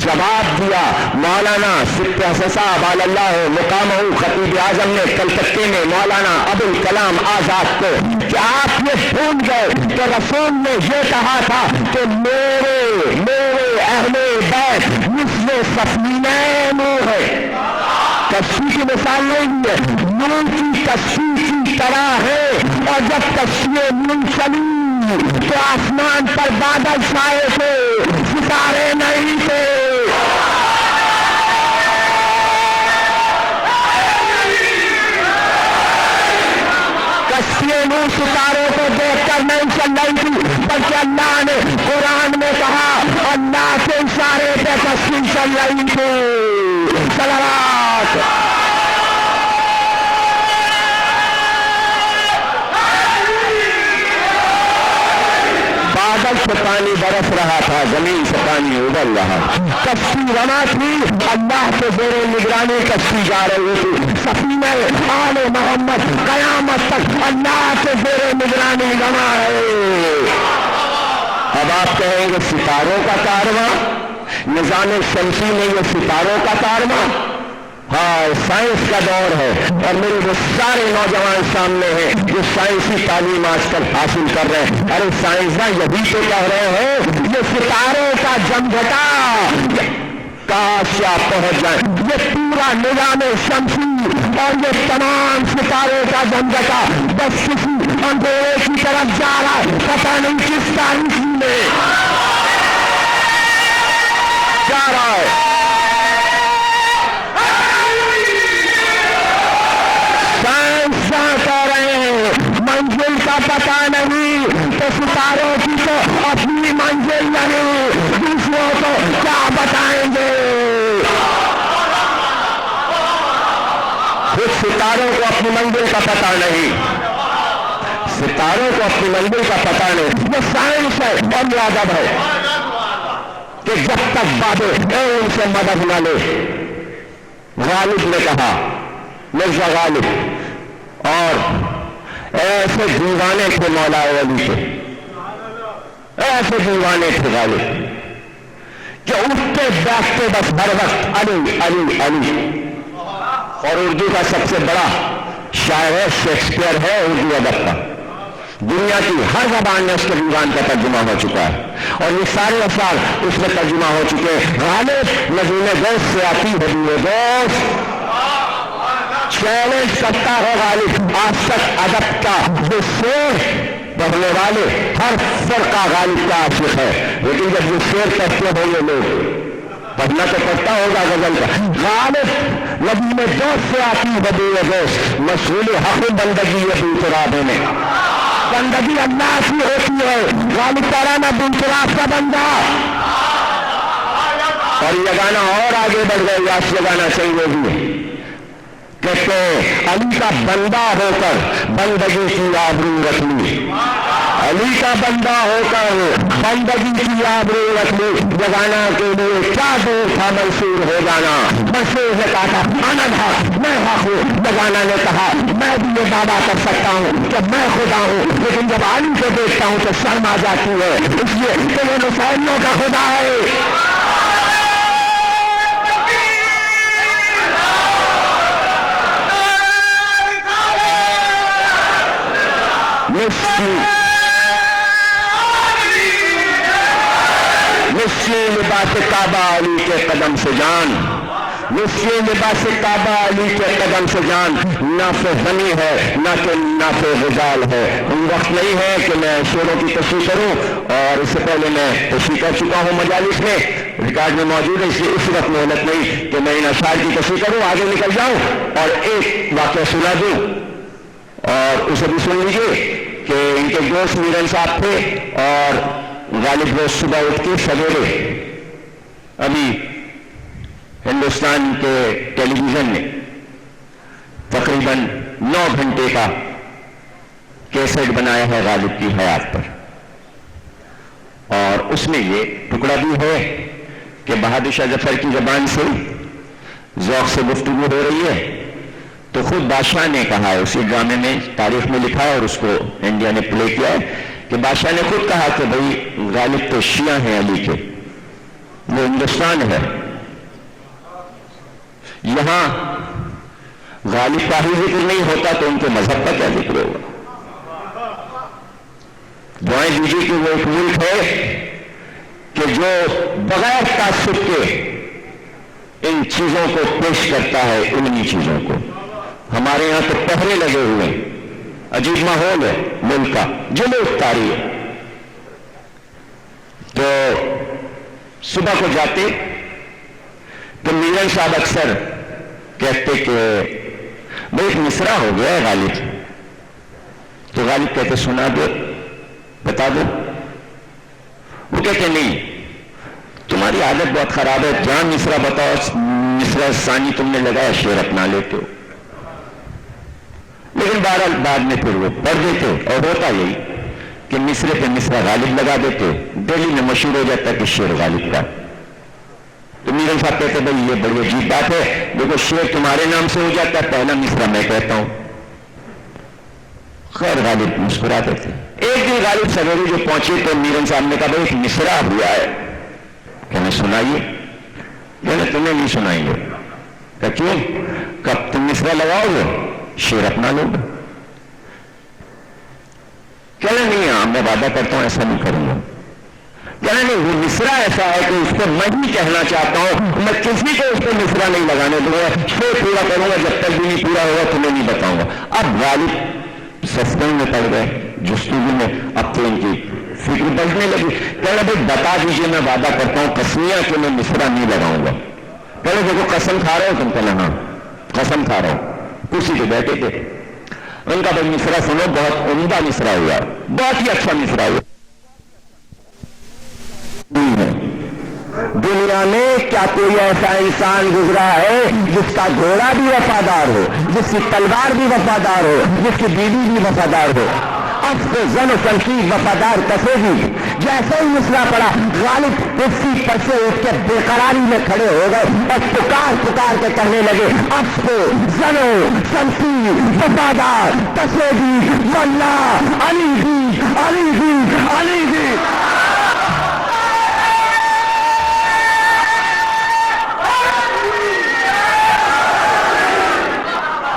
جواب دیا مولانا صدق حسن صاحب علی اللہ مقامہ خطیب اعظم نے کلکتے میں مولانا ابوالکلام آزاد کو کہ آپ یہ بھول گئے کہ رسول نے یہ کہا تھا کہ میرے اہل بیت مثل سفینہ نوح ہے۔ کشتی کی مثال نہیں ہے، نوح کی کشتی کی طرح ہے، اور جب کشتی نوح چلی تو آسمان پر بادل چھائے تھے، ستارے نہیں تھے۔ کشتی نوح ستاروں کو دیکھ کر نہیں چل رہی تھی، بلکہ اللہ نے قرآن میں کہا اللہ کے اشارے پہ کشتی چل رہی تھی۔ صلوات۔ بادل سے پانی برس رہا تھا، زمین سے پانی ابل رہا، کشتی رواں تھی، اللہ کے زیر نگرانی کشتی جا رہی تھی۔ سفینہ آل محمد قیامت تک اللہ کے زیر نگرانی رواں ہے۔ اب آپ کہیں گے ستاروں کا کارواں، نظام شمسی میں یہ ستاروں کا کارواں، ہاں سائنس کا دور ہے اور میرے وہ سارے نوجوان سامنے ہیں جو سائنسی تعلیم آج کل حاصل کر رہے ہیں. ارے سائنسداں یہی تو کہہ رہے ہیں یہ ستاروں کا جمگھٹا کاش آپ پہنچ جائیں. یہ پورا نظام شمسی اور یہ تمام ستاروں کا جمگھٹا بس کسی اندھیرے کی طرف جا رہا ہے, پتہ نہیں کس تاریخی میں جا رہا ہے. منزل کا پتہ نہیں تو ستاروں کی تو اپنی منزل نہیں, دوسروں کو کیا بتائیں گے. خود ستاروں کو اپنی منزل کا پتہ نہیں, ستاروں کو اپنی منزل کا پتہ نہیں. یہ سائنس ہے اور مراقبہ ہے کہ جب تک بابے ان سے مدد نہ لے. غالب نے کہا, مرزا غالب, اور ایسے دیوانے تھے مولا علی کے, ایسے دیوانے تھے غالب کہ اٹھتے بیٹھتے بس ہر وقت علی علی علی. اور اردو کا سب سے بڑا شاعر ہے, شیکسپیئر ہے اردو ادب کا. دنیا کی ہر زبان میں اس کے دیوان کا ترجمہ ہو چکا ہے اور یہ سارے اشعار اس میں ترجمہ ہو چکے ہیں. غالب نظیم دوست سے آتی ہے دیے دوست, چیلنج کرتا ہے غالب آج تک ادب کا جو شعر پڑھنے والے ہر فرقہ غالب کا عاشق ہے, لیکن جب یہ شعر پڑھتے ہوں گے لوگ پڑھنا تو پڑتا ہوگا غزل کا. غالب نبی میں دوست سے آتی بدی دوست, مشغول حق بندگی ہے بیتراب میں. بندگی اللہ کی ہوتی ہے, غالب تارانہ بیتراب کا بندہ. اور یہ گانا اور آگے بڑھ گئے, یہ گانا چاہیے بھی کہتے علی کا بندہ ہو کر بندگی کی آبرو رکھ لی, علی کا بندہ ہو کر بندگی کی آبرو رکھ لی. جگانا کے لیے کیا دور تھا منصور ہو جانا. منصور نے کہا تھا انا تھا میں حق ہوں. جگانا نے کہا میں بھی یہ دعویٰ کر سکتا ہوں کہ میں خدا ہوں, لیکن جب علی کو دیکھتا ہوں تو شرم آ جاتی ہے, اس لیے کہ وہ نصیریوں کا خدا ہے. نسلی لباس کعبہ علی کے قدم سے جان, نسلی لباس کعبہ علی کے قدم سے جان. ناف غنی ہے نہ کہ ناف غزال ہے. وقت نہیں ہے کہ میں شعروں کی تشریح کروں, اور اس سے پہلے میں تشریح کر چکا ہوں مجالس میں, ریکارڈ میں موجود ہے, اس لیے اس وقت محنت نہیں کہ میں ان اشعار کی تشریح کروں. آگے نکل جاؤں اور ایک واقعہ سنا دوں اور اسے بھی سن لیجیے کہ ان کے دوست میرن صاحب تھے اور غالب روز صبح اٹھ کے سویرے ابھی ہندوستان کے ٹیلی ویژن نے تقریباً 9 گھنٹے کا کیسٹ بنایا ہے غالب کی حیات پر, اور اس میں یہ ٹکڑا بھی ہے کہ بہادر شاہ ظفر کی زبان سے ذوق سے گفتگو ہو رہی ہے. تو خود بادشاہ نے کہا ہے, اسی ڈرامے میں تاریخ میں لکھا ہے اور اس کو انڈیا نے پلے کیا ہے, کہ بادشاہ نے خود کہا کہ بھائی غالب تو شیعہ ہیں علی کے, وہ ہندوستان ہے, یہاں غالب کا ہی ذکر نہیں ہوتا تو ان کے مذہب کا کیا ذکر ہوگا. دعائیں دیجیے کہ وہ ایک ملک ہے کہ جو بغیر تعصب کے ان چیزوں کو پیش کرتا ہے, علمی چیزوں کو. ہمارے یہاں تو پہرے لگے ہوئے, عجیب ماحول ہے ملک کا, جلوس طاری ہے. تو صبح کو جاتے تو میرن صاحب اکثر کہتے کہ بھائی ایک مصرع ہو گیا ہے غالب. تو غالب کہتے سنا دو, بتا دو. وہ کہتے نہیں, تمہاری عادت بہت خراب ہے, جہاں مصرع بتاؤ مصرع ثانی تم نے لگایا شعر اپنا لیتے ہو. لیکن بہرحال بعد میں پھر وہ پڑھ دیتے, اور ہوتا یہی کہ مصرے پہ مصرع غالب لگا دیتے, دہلی میں مشہور ہو جاتا کہ شعر غالب کا. تو میرن صاحب کہتے بھائی یہ بڑی عجیب بات ہے, دیکھو شعر تمہارے نام سے ہو جاتا ہے, پہلا مصرع میں کہتا ہوں. خیر غالب مسکراتے تھے. ایک دن غالب سویرے جو پہنچے تو میرن صاحب نے کہا بھائی ایک مصرع ہوا ہے, کہنے سنائیے. کہنے تمہیں نہیں سنائیں گے, کہ کیوں؟ کب تم مصرع لگاؤ گے شیر اپنا لوگ. کہنا نہیں ہے میں وعدہ کرتا ہوں ایسا نہیں کروں گا. کہنا نہیں وہ مصرع ایسا ہے کہ اس کو میں ہی کہنا چاہتا ہوں, میں کسی کو اس کو مصرع نہیں لگانے دوں گا, شیر پورا کروں گا, جب تک بھی نہیں پورا ہوگا تمہیں نہیں بتاؤں گا. اب غالب سستے میں پڑ گئے جستجو میں, اب تو ان کی فکر بڑھنے لگی. کہنا بھائی بتا دیجیے میں وعدہ کرتا ہوں قسمیہ کہ میں مصرع نہیں لگاؤں گا. کہنا دیکھو قسم کھا رہے ہو تم؟ کہنا ہاں قسم کھا رہا ہوں. کرسی پہ بیٹھے تھے. ان کا بھائی مصرع سنو, بہت عمدہ مصرع ہوا, بہت ہی اچھا مصرع ہوا. دنیا میں کیا کوئی ایسا انسان گزرا ہے جس کا گھوڑا بھی وفادار ہو, جس کی تلوار بھی وفادار ہو, جس کی بیوی بھی وفادار ہو؟ اب سے زن و شمشیر وفادار کسے گی. جیسے ہی مصرع پڑا غالب کرسی پر سے اٹھ کے بے قراری میں کھڑے ہو گئے اور پکار پکار کے کہنے لگے اب سے زن و شمشیر وفادار کسے گی, واللہ علی دی علی دی علی دی.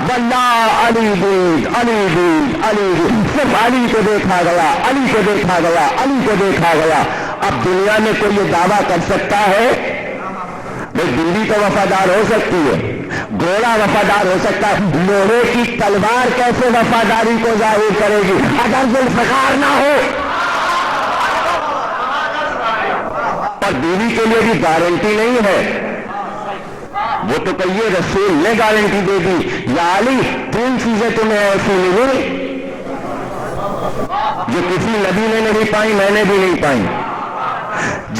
واللہ علی دید علی دید علی دید. صرف علی کو دیکھا گیا, علی کو دیکھا گیا, علی کو دیکھا گیا. اب دنیا میں کوئی یہ دعویٰ کر سکتا ہے؟ بھائی بلی تو وفادار ہو سکتی ہے, گھوڑا وفادار ہو سکتا ہے, لوہے کی تلوار کیسے وفاداری کو ظاہر کرے گی اگر ذوالفقار نہ ہو؟ اور بیوی کے لیے بھی گارنٹی نہیں ہے. وہ تو کہیے رسول نے گارنٹی دے دی, یا علی 3 چیزیں تمہیں ایسی ملی جو کسی نبی نے نہیں پائی, میں نے بھی نہیں پائی.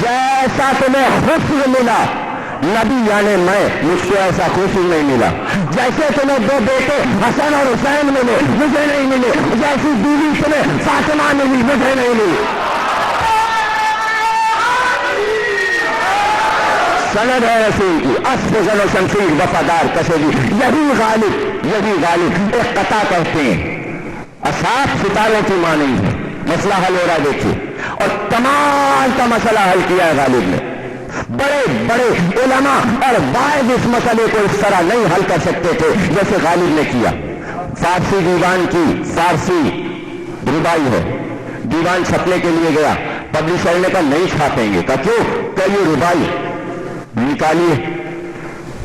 جیسا تمہیں حسن ملا, نبی یعنی میں, مجھ کو ایسا حسن نہیں ملا. جیسے تمہیں 2 بیٹے حسن اور حسین ملے, مجھے نہیں ملے. جیسی بیوی تمہیں فاطمہ ملی, مجھے نہیں ملی. سند ہے رسول کی, اسب زن و شمشیر وفادار کسے گی. یہی غالب, یہی غالب ایک قطع کہتے ہیں, اصحاب ستاروں کی مانند ہے. مسئلہ حل ہو رہا ہے دیکھیے, اور تمام کا مسئلہ حل کیا ہے غالب نے. بڑے بڑے علماء اور واعظ اس مسئلے کو اس طرح نہیں حل کر سکتے تھے جیسے غالب نے کیا. فارسی دیوان کی فارسی ربائی ہے, دیوان چھپنے کے لیے گیا, پبلشر نے کہا نہیں چھاپیں گے. کہا کیوں؟ کہ یہ ربائی نکالیے.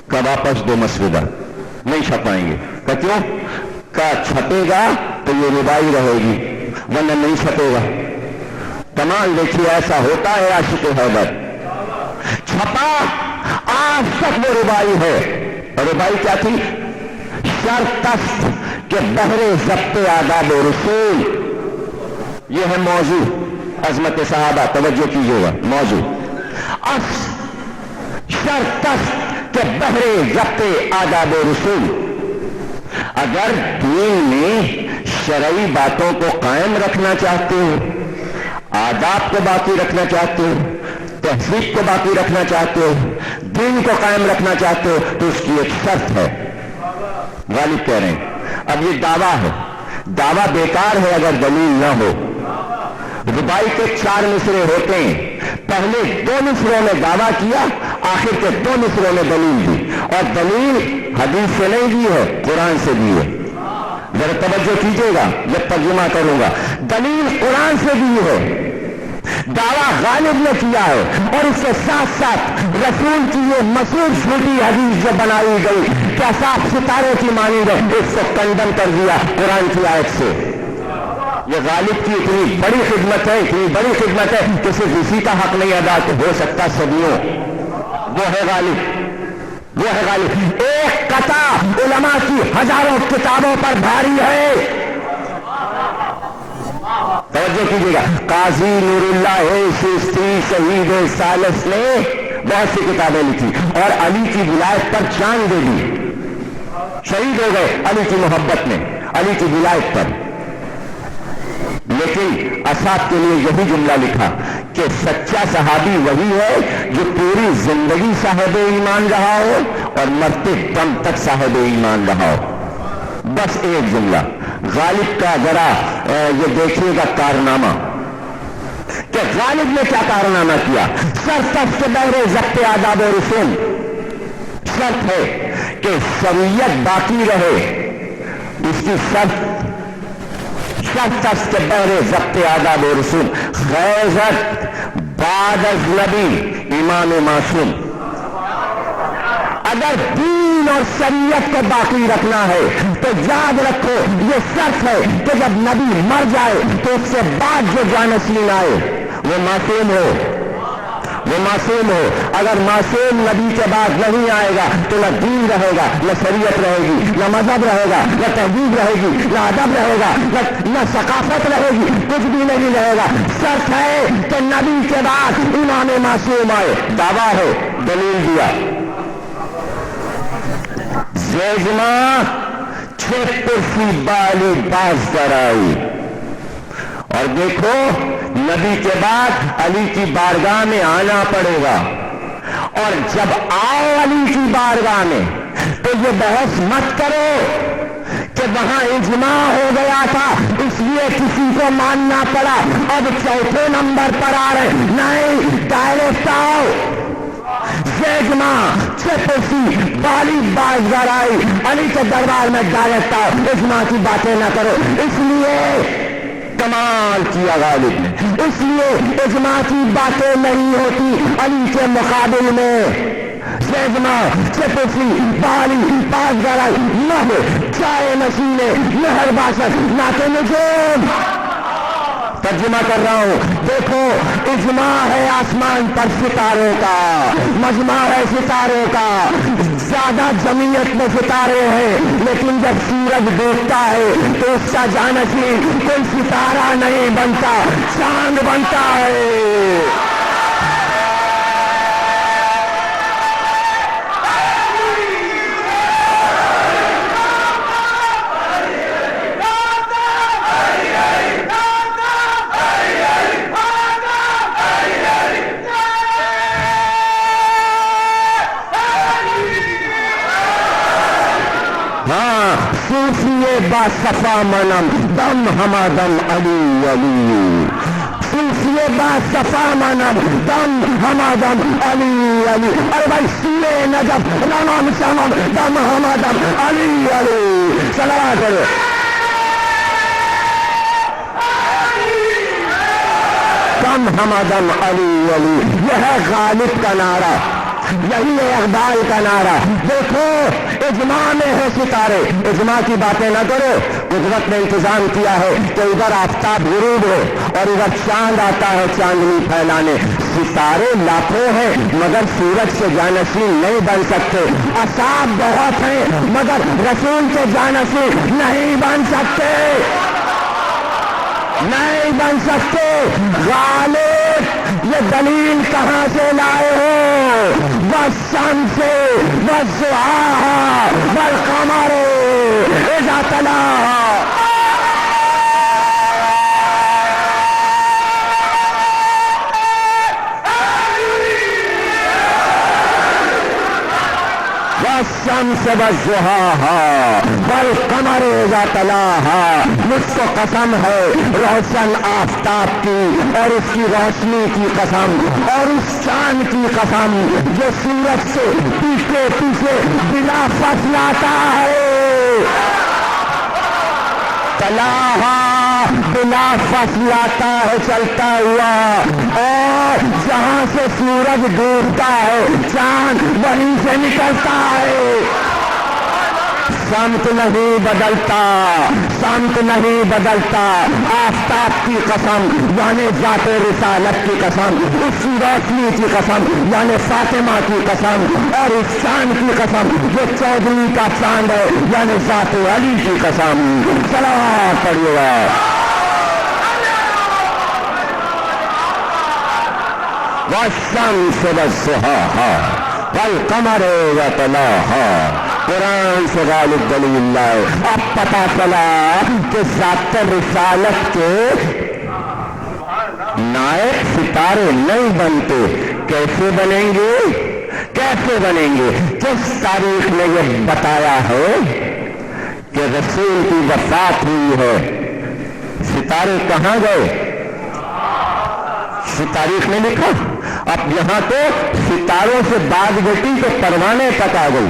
کا واپس دو مسودہ, نہیں چھپائیں گے. کہ کیوں؟ کا چھپے گا تو یہ ربائی رہے گی, ورنہ نہیں چھپے گا. کمال دیکھیے, ایسا ہوتا ہے عاشق حیدر. چھپا, آج تک وہ ربائی ہے. اور ربائی کیا تھی؟ شرطست کہ بہرے ضبط آداب و رسول. یہ ہے موضوع عظمت صحابہ, توجہ کیجیے گا موضوع. شرطست کہ بہرے ضبط آداب و رسول. اگر دین میں شرعی باتوں کو قائم رکھنا چاہتے ہو, آداب کو باقی رکھنا چاہتے ہو, تہذیب کو باقی رکھنا چاہتے ہو, دین کو قائم رکھنا چاہتے ہو, تو اس کی ایک شرط ہے. غالب کہہ رہے ہیں اب یہ دعویٰ ہے, دعویٰ بیکار ہے اگر دلیل نہ ہو. ربائی کے 4 مصرے ہوتے ہیں, پہلے 2 مصروں میں دعویٰ کیا, آخر کے 2 مصروں میں دلیل دی. اور دلیل حدیث سے نہیں دی ہے, قرآن سے دی ہے. ذرا توجہ کیجیے گا جب ترجمہ کروں گا. دلیل قرآن سے دی ہے, دعویٰ غالب نے کیا ہے, اور اس کے ساتھ ساتھ رسول کی یہ مشہور چھوٹی حدیث جو بنائی گئی کیا صاف ستاروں کی مانند ہے, اس کو کنڈم کر دیا قرآن کی آیت سے. یہ غالب کی اتنی بڑی خدمت ہے, اتنی بڑی خدمت ہے کہ صرف اسی کا حق نہیں ادا ہو سکتا صدیوں. وہ ہے غالب, وہ ہے غالب. ایک قطع علماء کی ہزاروں کتابوں پر بھاری ہے. توجہ کیجیے گا, قاضی نور اللہ چشتی شہید ثالث نے بہت سی کتابیں لکھی اور علی کی ولایت پر جان دے دی. شہید ہو گئے علی کی محبت میں, علی کی ولایت پر. لیکن اصحاب کے لیے یہی جملہ لکھا کہ سچا صحابی وہی ہے جو پوری زندگی صاحب ایمان رہا ہو اور مرتے دم تک صاحب ایمان رہا ہو. بس ایک جملہ. غالب کا ذرا یہ دیکھیے گا کارنامہ کہ غالب نے کیا کارنامہ کیا. سرتف کے بہرے ضبط آداب و رسوم. شرط ہے کہ شریعت باقی رہے، اس کی شرط کے بہرے ضبط آداب و رسوم غیرت بعد از نبی امام معصوم. اگر دین اور شریعت کو باقی رکھنا ہے تو یاد رکھو یہ شرط ہے کہ جب نبی مر جائے تو اس سے بعد جو جانشین آئے وہ معصوم ہو، وہ معصوم ہو. اگر معصوم نبی کے بعد نہیں آئے گا تو نہ دین رہے گا، نہ شریعت رہے گی، نہ مذہب رہے گا، نہ تہذیب رہے گی، نہ ادب رہے گا، نہ ثقافت رہے گی، کچھ بھی نہیں رہے گا. شرط ہے کہ نبی کے بعد امام معصوم آئے. دعویٰ ہے، دلیل دیا. زیزما چھپسی بالی باز درائی. اور دیکھو نبی کے بعد علی کی بارگاہ میں آنا پڑے گا، اور جب آؤ علی کی بارگاہ میں تو یہ بحث مت کرو کہ وہاں اجماع ہو گیا تھا اس لیے کسی کو ماننا پڑا، اب چوتھے نمبر پر آ رہے. نہیں، ڈائریکٹ آؤ. اجماع چھپسی بالی باز درائی، علی کے دربار میں ڈائریکٹ آؤ، اجماع کی باتیں نہ کرو. اس لیے کمال کیا غالب نے، اس لیے اجماع کی باتیں نہیں ہوتی علی کے مقابل میں. اجماع چھپسی بالی باز درائی، نہ چائے نشینے نہر باشد ناتے نجوم. ترجمہ کر رہا ہوں، دیکھو اجماع ہے آسمان پر ستاروں کا، مجمع ہے ستاروں کا. زیادہ جمعیت میں ستارے ہیں، لیکن جب سورج ڈوبتا ہے تو اس کا جانشین کوئی ستارہ نہیں بنتا، چاند بنتا ہے. صوفیے با صفا منم دم ہمادم علی علی. صوفیے با صفا منم دم ہمادم علی علی. ارے بھائی سورے نجف رمم شمم دم ہمادم علی علی. صلوات کرو. دم ہمادم علی علی، یہ ہے غالب کا نعرہ، یہی ہے اقبال کا نعرہ. دیکھو اجماع میں ہے ستارے، اجماع کی باتیں نہ کرو. قدرت نے انتظام کیا ہے کہ ادھر آفتاب غروب ہو اور ادھر چاند آتا ہے چاندنی پھیلانے. ستارے لاکھوں ہیں مگر سورج سے جانشین نہیں بن سکتے. اصحاب بہت ہیں مگر رسول کے جانشین نہیں بن سکتے، نہیں بن سکتے. غالب یہ دلیل کہاں سے لائے ہو؟ والشمس والضحاها والقمر اذا تلاها. والشمس والضحاها والقمر اذا تلاها. مجھ کو قسم ہے روشن آفتاب کی اور اس کی روشنی کی قسم، اور اس چاند کی قسم جو سورج سے پیچھے پیچھے بلا فصل آتا ہے. تلاہا بلا فصل آتا ہے چلتا ہوا، اور جہاں سے سورج ڈوبتا ہے چاند وہیں سے نکلتا ہے. سمت نہیں بدلتا، سمت نہیں بدلتا. آفتاب کی قسم یعنی ذات رسالت کی قسم، اس کی روشنی کی قسم یعنی فاطمہ کی قسم، اور اس چاند کی قسم جو 14 کا چاند ہے یعنی ذات علی کی قسم. صلوات پڑھیے گا. والشمس والضحاها والقمر اذا تلاها. قرآن سے غالب دلیل لائے. اب پتا چلا کہ ذات رسالت کے نائب ستارے نہیں بنتے. کیسے بنیں گے؟ کیسے بنیں گے؟ کس تاریخ میں یہ بتایا ہے کہ رسول کی وفات ہوئی ہے؟ ستارے کہاں گئے؟ تاریخ میں لکھا. اب یہاں تو ستاروں سے باغ بیٹی تو پروانے تک آ گئی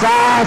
7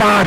5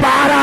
12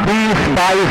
20-22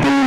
3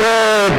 2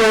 2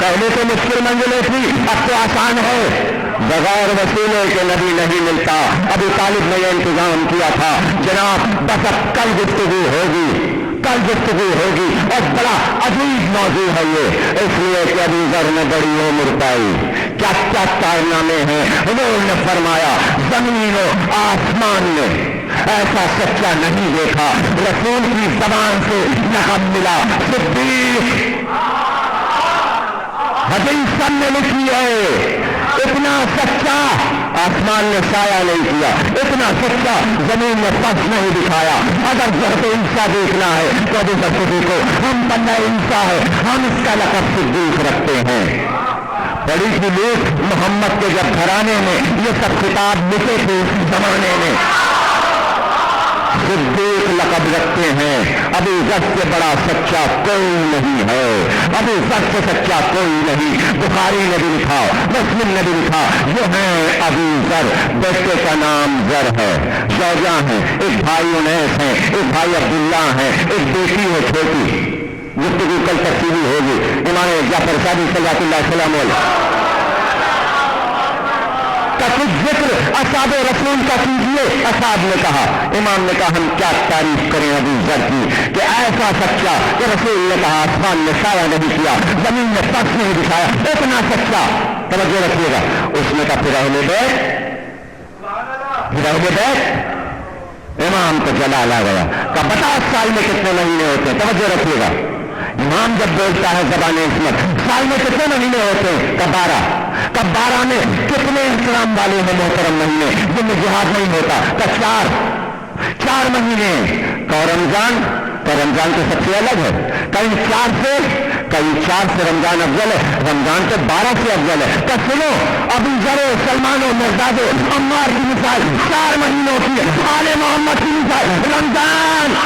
پہلے تو مشکل منزلیں تھی، اب تو آسان ہے۔ بغیر وسیلے کے نبی نہیں ملتا۔ ابو طالب نے یہ انتظام کیا تھا، جناب بس اب کل گفتگو ہوگی، کل گفتگو ہوگی، اور بڑا عجیب موضوع ہے یہ، اس لیے کہ ابو ذر نے بڑی عمر پائی، کیا کیا کارنامے ہیں۔ حضور نے فرمایا زمین و آسمان نے ایسا سچا نہیں دیکھا، رسول کی زبان سے لقب ملا صدیق۔ حدیث سب نے لکھی ہے، اتنا سچا آسمان نے سایہ نہیں کیا، اتنا سچا زمین نے پس نہیں دکھایا۔ اگر ضرب انسا دیکھنا ہے تو ابو بکر صدیق کو، ہم بندہ انسا ہے، ہم اس کا لقب صدیق رکھتے ہیں۔ بڑی سی لوٹ محمد کے جب گھرانے میں یہ سب خطاب لکھے تھے اس زمانے میں، صدیق لقب رکھتے ہیں۔ ابو ذر سے بڑا سچا کوئی نہیں ہے، ابو ذر سے سچا کوئی نہیں۔ بخاری نے بھی لکھا، مسلم نے بھی لکھا، یہ ہیں ابو ذر، بیٹے کا نام ذر ہے، زوجہ ہیں، ایک بھائی انیس ہیں، ایک بھائی عبداللہ ہیں، ایک بیٹی ہے چھوٹی۔ گفتگو کل تفصیلی ہوگی، امام جعفر صادق صلی اللہ علیہ وسلم کا کچھ ذکر اصحاب رسول کا کیجیے۔ اصحاب نے کہا، امام نے کہا ہم کیا تعریف کریں ابو ذر کی کہ ایسا سچا کہ رسول نے کہا آسمان نے سایہ نہیں کیا، زمین نے پس نہیں دکھایا، اتنا سچا۔ توجہ رکھیے گا، اس نے کہا پھر اہل بیت، امام کو جلال آ گیا، کہا 50 سال میں کتنے مہینے ہوتے ہیں؟ توجہ رکھیے گا، امام جب بولتا ہے زبان عصمت، سال میں کتنے مہینے ہوتے ہیں؟ کہا 12۔ کہا 12 میں کتنے احترام والے ہیں محترم مہینے جن میں جہاد نہیں ہوتا؟ کہا 4 مہینے۔ کہا رمضان؟ تو رمضان تو سب سے الگ ہے، کہیں 4 سے رمضان افضل ہے، رمضان تو 12 سے افضل ہے۔ تو سنو، ابو ذر، سلمان و مرداد و عمار کی مثال 4 مہینوں کی، آل محمد کی مثال رمضان۔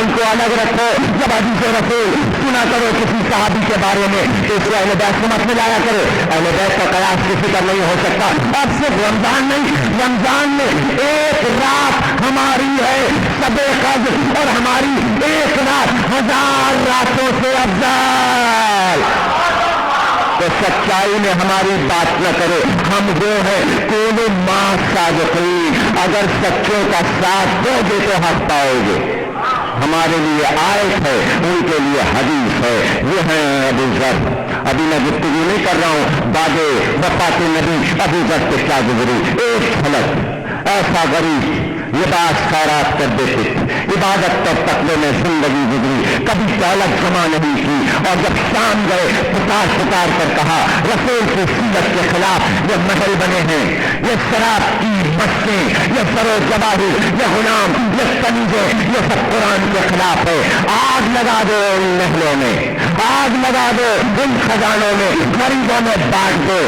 ان کو الگ رکھو۔ جب حدیث رسول سنا کرو کسی صحابی کے بارے میں تو اس کو اہل بیت سے مت ملایا کرو، اہل بیت کا قیاس کسی کا نہیں ہو سکتا۔ اب صرف رمضان نہیں، رمضان میں ایک رات ہماری ہے شب قدر، اور ہماری ایک رات 1000 راتوں سے افضل۔ تو سچائی میں ہماری بات نہ کرو، ہم جو ہے کونوا مع الصادقین، اگر سچوں کا ساتھ دو گے تو حق پاؤ گے۔ ہمارے لیے آیت ہے، ان کے لیے حدیث ہے۔ یہ ہیں ابو ذر۔ ابھی میں گفتگو نہیں کر رہا ہوں بعد وفات نبی ابو ذر سے کیا گزری۔ ایک حلق ایسا غریب لباس خیرات کر دیتے تھے، عبادت اور تقوی میں زندگی گزری، کبھی دولت جمع نہیں کی، اور جب شام گئے پکار کر کہا رسول کی سیرت کے خلاف یہ محل بنے ہیں، یہ شراب کی مشقیں، یہ سر و جواہر، یہ غلام، یہ کنیزیں، یہ سب قرآن کے خلاف ہے۔ آگ لگا دو ان محلوں میں، آگ لگا دو ان خزانوں میں، غریبوں میں بانٹ دو۔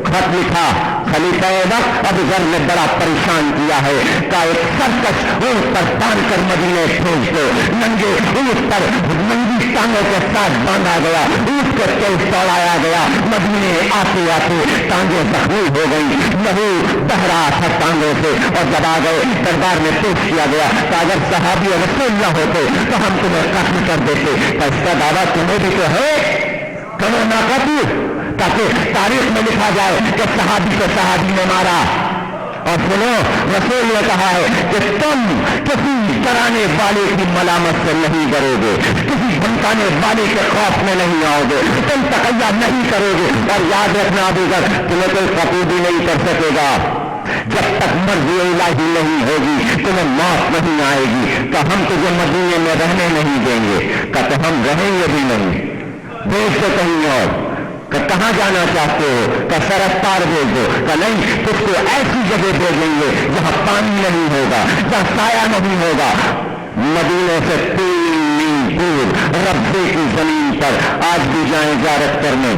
خط لکھا خلیفہ وقت ابو ذر نے بڑا پریشان کیا ہے، کا ایک سرکش اونٹ پر باندھ کر مدینے بھیج دو۔ ننگے اونٹ پر ننگی ٹانگوں کے ساتھ باندھا گیا، اونٹ کے تیز دوڑایا گیا، مدینے آتے آتے ٹانگیں زخمی ہو گئی، لہو بہ رہا تھا ٹانگوں سے، اور جب آ گئے دربار میں پیش کیا گیا کہ اگر صحابی رسول نہ ہوتے تو ہم تمہیں قتل کر دیتے۔ اس کا دعویٰ تمہیں بھی تو ہے، کرو نہ قتل، تاکہ تاریخ میں لکھا جائے کہ صحابی کو صحابی نے مارا۔ اور سنو، رسول نے کہا ہے کہ تم کسی ڈرانے والے کی ملامت سے نہیں ڈرو گے، کسی دھمکانے والے کے خوف میں نہیں آؤ گے، تم تقیہ نہیں کرو گے، اور یاد رکھنا ابو ذر تمہیں کوئی قتل بھی نہیں کر سکے گا جب تک مرضی الہی نہیں ہوگی، تمہیں موت نہیں آئے گی۔ کہ ہم تجھے مدینے میں رہنے نہیں دیں گے، کہ ہم رہیں گے بھی نہیں، بھیج دو کہیں اور۔ کہ کہاں جانا چاہتے ہو؟ کہ سرسپار بھیج دو۔ کہ نہیں، کچھ کو ایسی جگہ بھیجیں گے جہاں پانی نہیں ہوگا، جہاں سایہ نہیں ہوگا۔ مدینے سے 3 میل دور ربضے کی زمین پر آج بھی جائیں زیارت کرنے،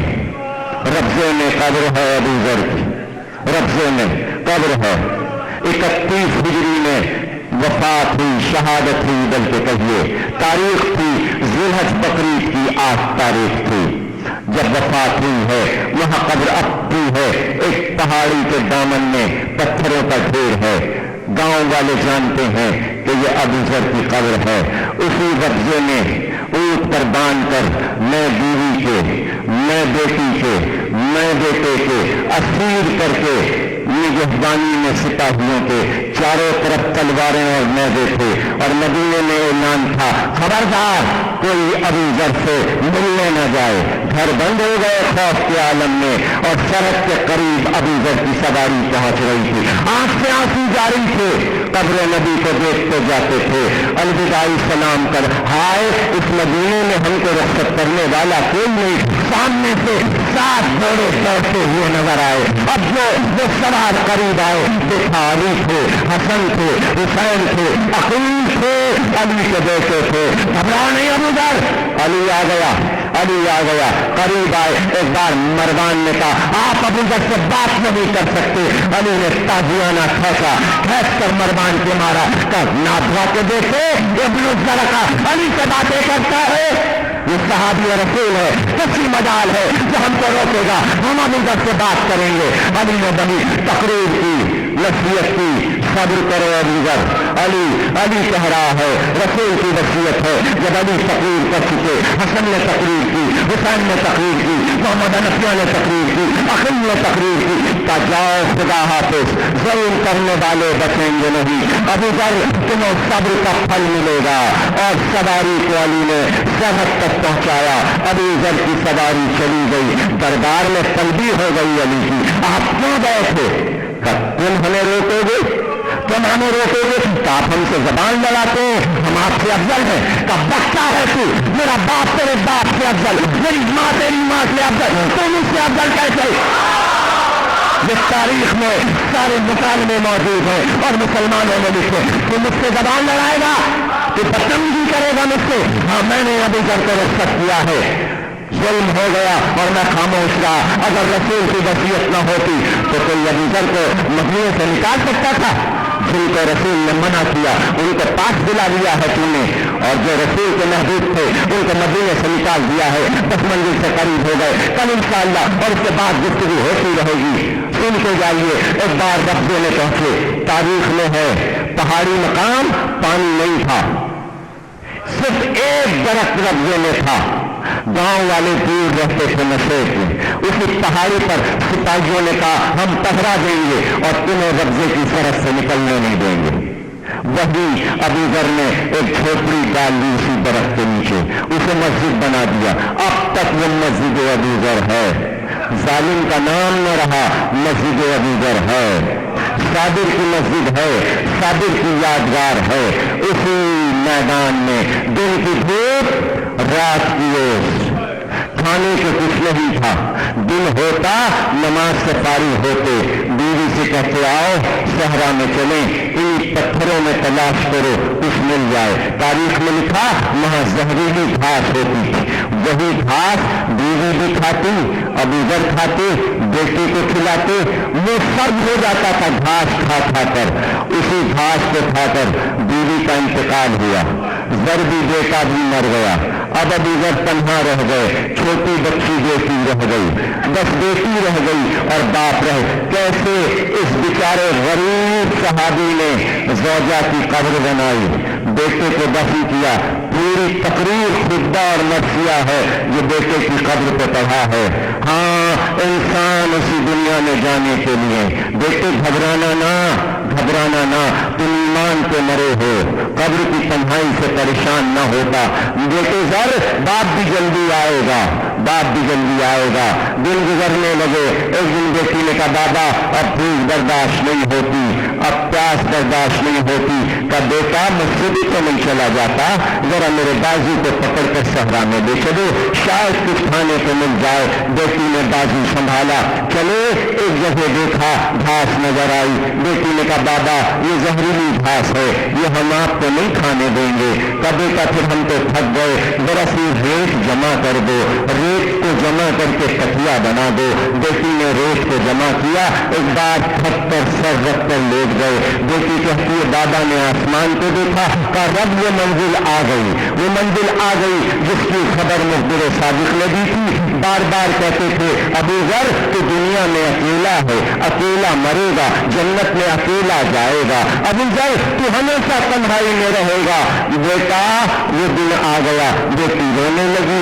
ربضے میں قبر ہے ابو ذر کی، ربضے میں قبر ہے۔ 31 ہجری میں وفات ہوئی، شہادت ہوئی، بلکہ کہیے تاریخ تھی ذی الحج بقرعید کی 8 تاریخ تھی جب وفات ہوئی ہے۔ وہاں قبر اب بھی ہے، ایک پہاڑی کے دامن میں پتھروں کا ڈھیر ہے، گاؤں والے جانتے ہیں کہ یہ ابو ذر کی قبر ہے۔ اسی ربضے میں اونٹ پر باندھ کر میں بیوی کے, میں بیٹی کے, میں بیٹے کے اسیر کر کے نگہبانی میں سپاہیوں کے چاروں طرف تلواریں اور نیزے تھے, اور مدینے میں اعلان تھا خبردار کوئی ابو ذر سے ملنے نہ جائے. گھر بند ہو گئے خوف کے عالم میں, اور سڑک کے قریب ابو ذر کی سواری پہنچ رہی تھی. آنکھ سے آنسو جاری تھے, قبر نبی کو دیکھتے جاتے تھے, الوداعی سلام کر ہائے اس مدینے میں ہم کو رخصت کرنے والا کوئی نہیں. سامنے سے 7 گھوڑے دوڑتے ہوئے نظر آئے. اب جو سوار قریب آئے دیکھا علی تھے, حسن تھے, حسین تھے, عقیل تھے, علی کے بیٹے تھے. گھبراؤ نہیں ابو ذر, علی آ گیا, علی آ گیا. قریب آئے, ایک بار مروان نے کہا آپ ابو ذر سے بات نہیں کر سکتے. علی نے تازیانہ کھینچا, کھینچ کر مروان کے مارا. کہا نابغا کے دیکھے ابن ذر کا علی سے باتیں کرتا ہے, یہ صحابی رسول ہے, کسی مجال ہے جو ہم کو روکے گا, ہم ابو ذر سے بات کریں گے. علی نے بڑی تقریر کی, نصیحت کی, صبر کرو ابو ذر. علی کہہ رہا ہے, رسول کی وصیت ہے. جب علی تقریر کر چکے, حسن نے تقریر کی, حسین نے تقریر کی, محمد حنفیہ نے تقریر کی, عقیل نے تقریر کی, کہا جاؤ خدا حافظ, ظلم کرنے والے بچیں گے نہیں. ابو ذر تمہیں صبر کا پھل ملے گا. اور سواری کو علی نے سرحد تک پہنچایا. ابو ذر کی سواری چلی گئی, دربار میں طلبی ہو گئی علی کی. آپ کیوں گئے تھے؟ تم ہمیں روکو گے, تم ہمیں روکو گے تو آپ ہم سے زبان لڑاتے ہیں, ہم آپ سے افضل ہیں. کب بچہ ہے تو میرا باپ تیرے باپ سے افضل, میری ماں تیری ماں سے افضل, تم اس سے افضل کیسے؟ جس تاریخ میں سارے مکالمے موجود ہیں اور مسلمانوں نے لکھے, تو مجھ سے زبان لڑائے گا, تو بدتمیزی کرے گا مجھ سے. ہاں میں نے ابو ذر کو رخصت کیا ہے, ظلم ہو گیا اور میں خاموش رہا. اگر رسول کی وصیت نہ ہوتی تو کوئی ابو ذر کو مدینے سے نکال سکتا تھا؟ جن کو رسول نے منع کیا ان کو پاس دلا دیا ہے تم نے, اور جو رسول کے محبوب تھے ان کو مدینے سے نکال دیا ہے. 10 منزل سے قریب ہو گئے. کل انشاءاللہ اور اس کے بعد گفتگو ہوتی رہے گی, سن کے جائیے. ایک بار رقبے میں پہنچے, تاریخ میں ہے پہاڑی مقام, پانی نہیں تھا, صرف ایک درخت رقبے میں تھا. گاؤں والے دور رہتے تھے نشیب میں. اسی پہاڑی پر سپاہیوں نے کہا ہم پہرا دیں گے اور تمہیں رقبے کی سرحد سے نکلنے نہیں دیں گے. وہی ابو ذر نے ایک جھوپڑی ڈال لی اسی درخت کے نیچے, اسے مسجد بنا دیا. اب تک وہ مسجد ابو ذر ہے. ظالم کا نام نہ رہا, مسجد ابو ذر ہے. صابر کی مسجد ہے, صابر کی یادگار ہے. اسی میدان میں دن کی دھوپ رات کی اوس, کھانے کو کچھ نہیں تھا. دن ہوتا نماز سے فارغ ہوتے, بیوی سے کہتے آؤ صحرا میں چلیں, ان پتھروں میں تلاش کرو کچھ مل جائے. تاریخ میں لکھا وہاں زہریلی گھاس ہوتی تھی. وہی گھاس بیوی بھی کھاتی, ابو ذر کھاتے, بیٹے کو کھلاتے. وہ سب ہو جاتا تھا گھاس کھا کھا کر. اسی گھاس کو کھا کر بیوی کا انتقال ہوا, ذر بھی بیٹا بھی مر گیا. اب ابو ذر تنہا رہ گئے, چھوٹی بچی بیٹی رہ گئی, بس بیٹی رہ گئی اور باپ رہے. کیسے اس بیچارے غریب صحابی نے زوجہ کی قبر بنائی, بیٹے کو دفن کیا. پوری تقریر خطبہ اور مرثیہ ہے جو بیٹے کی قبر پہ پڑھا ہے. ہاں انسان اسی دنیا میں جانے کے لیے. بیٹے گھبرانا نہ, گھبرانا نہ, تم ایمان پہ مرے ہو, قبر کی تنہائی سے پریشان نہ ہوتا. بیٹے ذر باپ بھی جلدی آئے گا, باپ بھی جلدی آئے گا. دن گزرنے لگے. ایک دن بیٹی نے کہا بابا اب بھوک برداشت نہیں ہوتی, اب پیاس برداشت نہیں ہوتی. کہا بیٹا مجھ سے بھی تو نہیں چلا جاتا, ذرا میرے بازو کو پکڑ کر صحرا میں لے چلو, شاید کچھ کھانے کو مل جائے. بیٹی نے بازو سنبھالا, چلے. ایک جگہ دیکھا گھاس نظر آئی. بیٹی نے کہا بابا یہ زہریلی گھاس ہے, یہ ہم آپ کو نہیں کھانے دیں گے. کہا بیٹا پھر ہم تو تھک گئے, ذرا سی ریت جمع کر دو, ریت کو جمع کر کے تکیا بنا دو. بیٹی نے ریت کو جمع کیا. ایک بار تھک کر سر رکھ کر لیٹ گئے. بیٹی کہتی ہے بابا نے آسمان کو دیکھا, کہا رب یہ منزل آ گئی, وہ منزل آ گئی جس کی خبر مخبر صادق نے دی تھی. بار بار کہتے تھے ابو ذر تو دنیا میں اکیلا ہے, اکیلا مرے گا, جنت میں اکیلا جائے گا. ابو ذر تو ہمیشہ تنہائی میں رہے گا. بیٹا وہ دن آ گیا. بیٹی رونے لگی.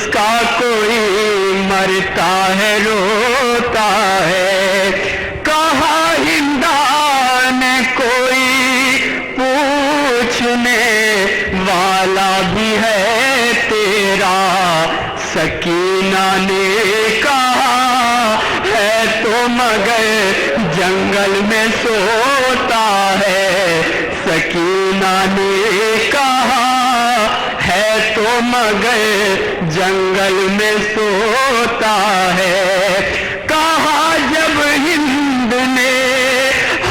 جس کا کوئی مرتا ہے روتا ہے. کہا ہندان کوئی پوچھنے والا بھی ہے تیرا. سکینہ نے کہا ہے تو مگر جنگل میں سوتا ہے. سکینہ نے کہا ہے تو مگر جنگل میں سوتا ہے. کہا جب ہند نے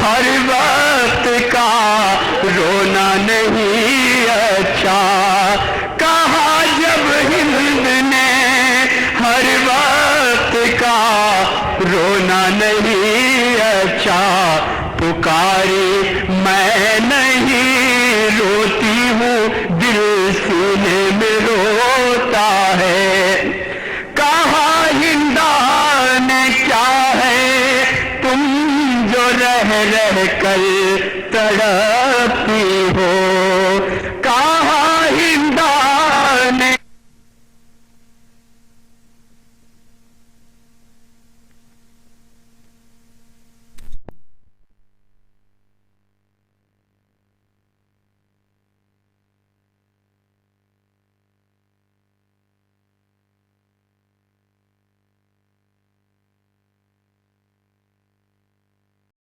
ہر وقت کا رونا نہیں اچھا. کہا جب ہند نے ہر وقت کا رونا نہیں اچھا. پکاری میں نہیں روتی ہوں دل سینے میں روتا ہے. کہا ہندان کیا ہے تم جو رہ رہ کر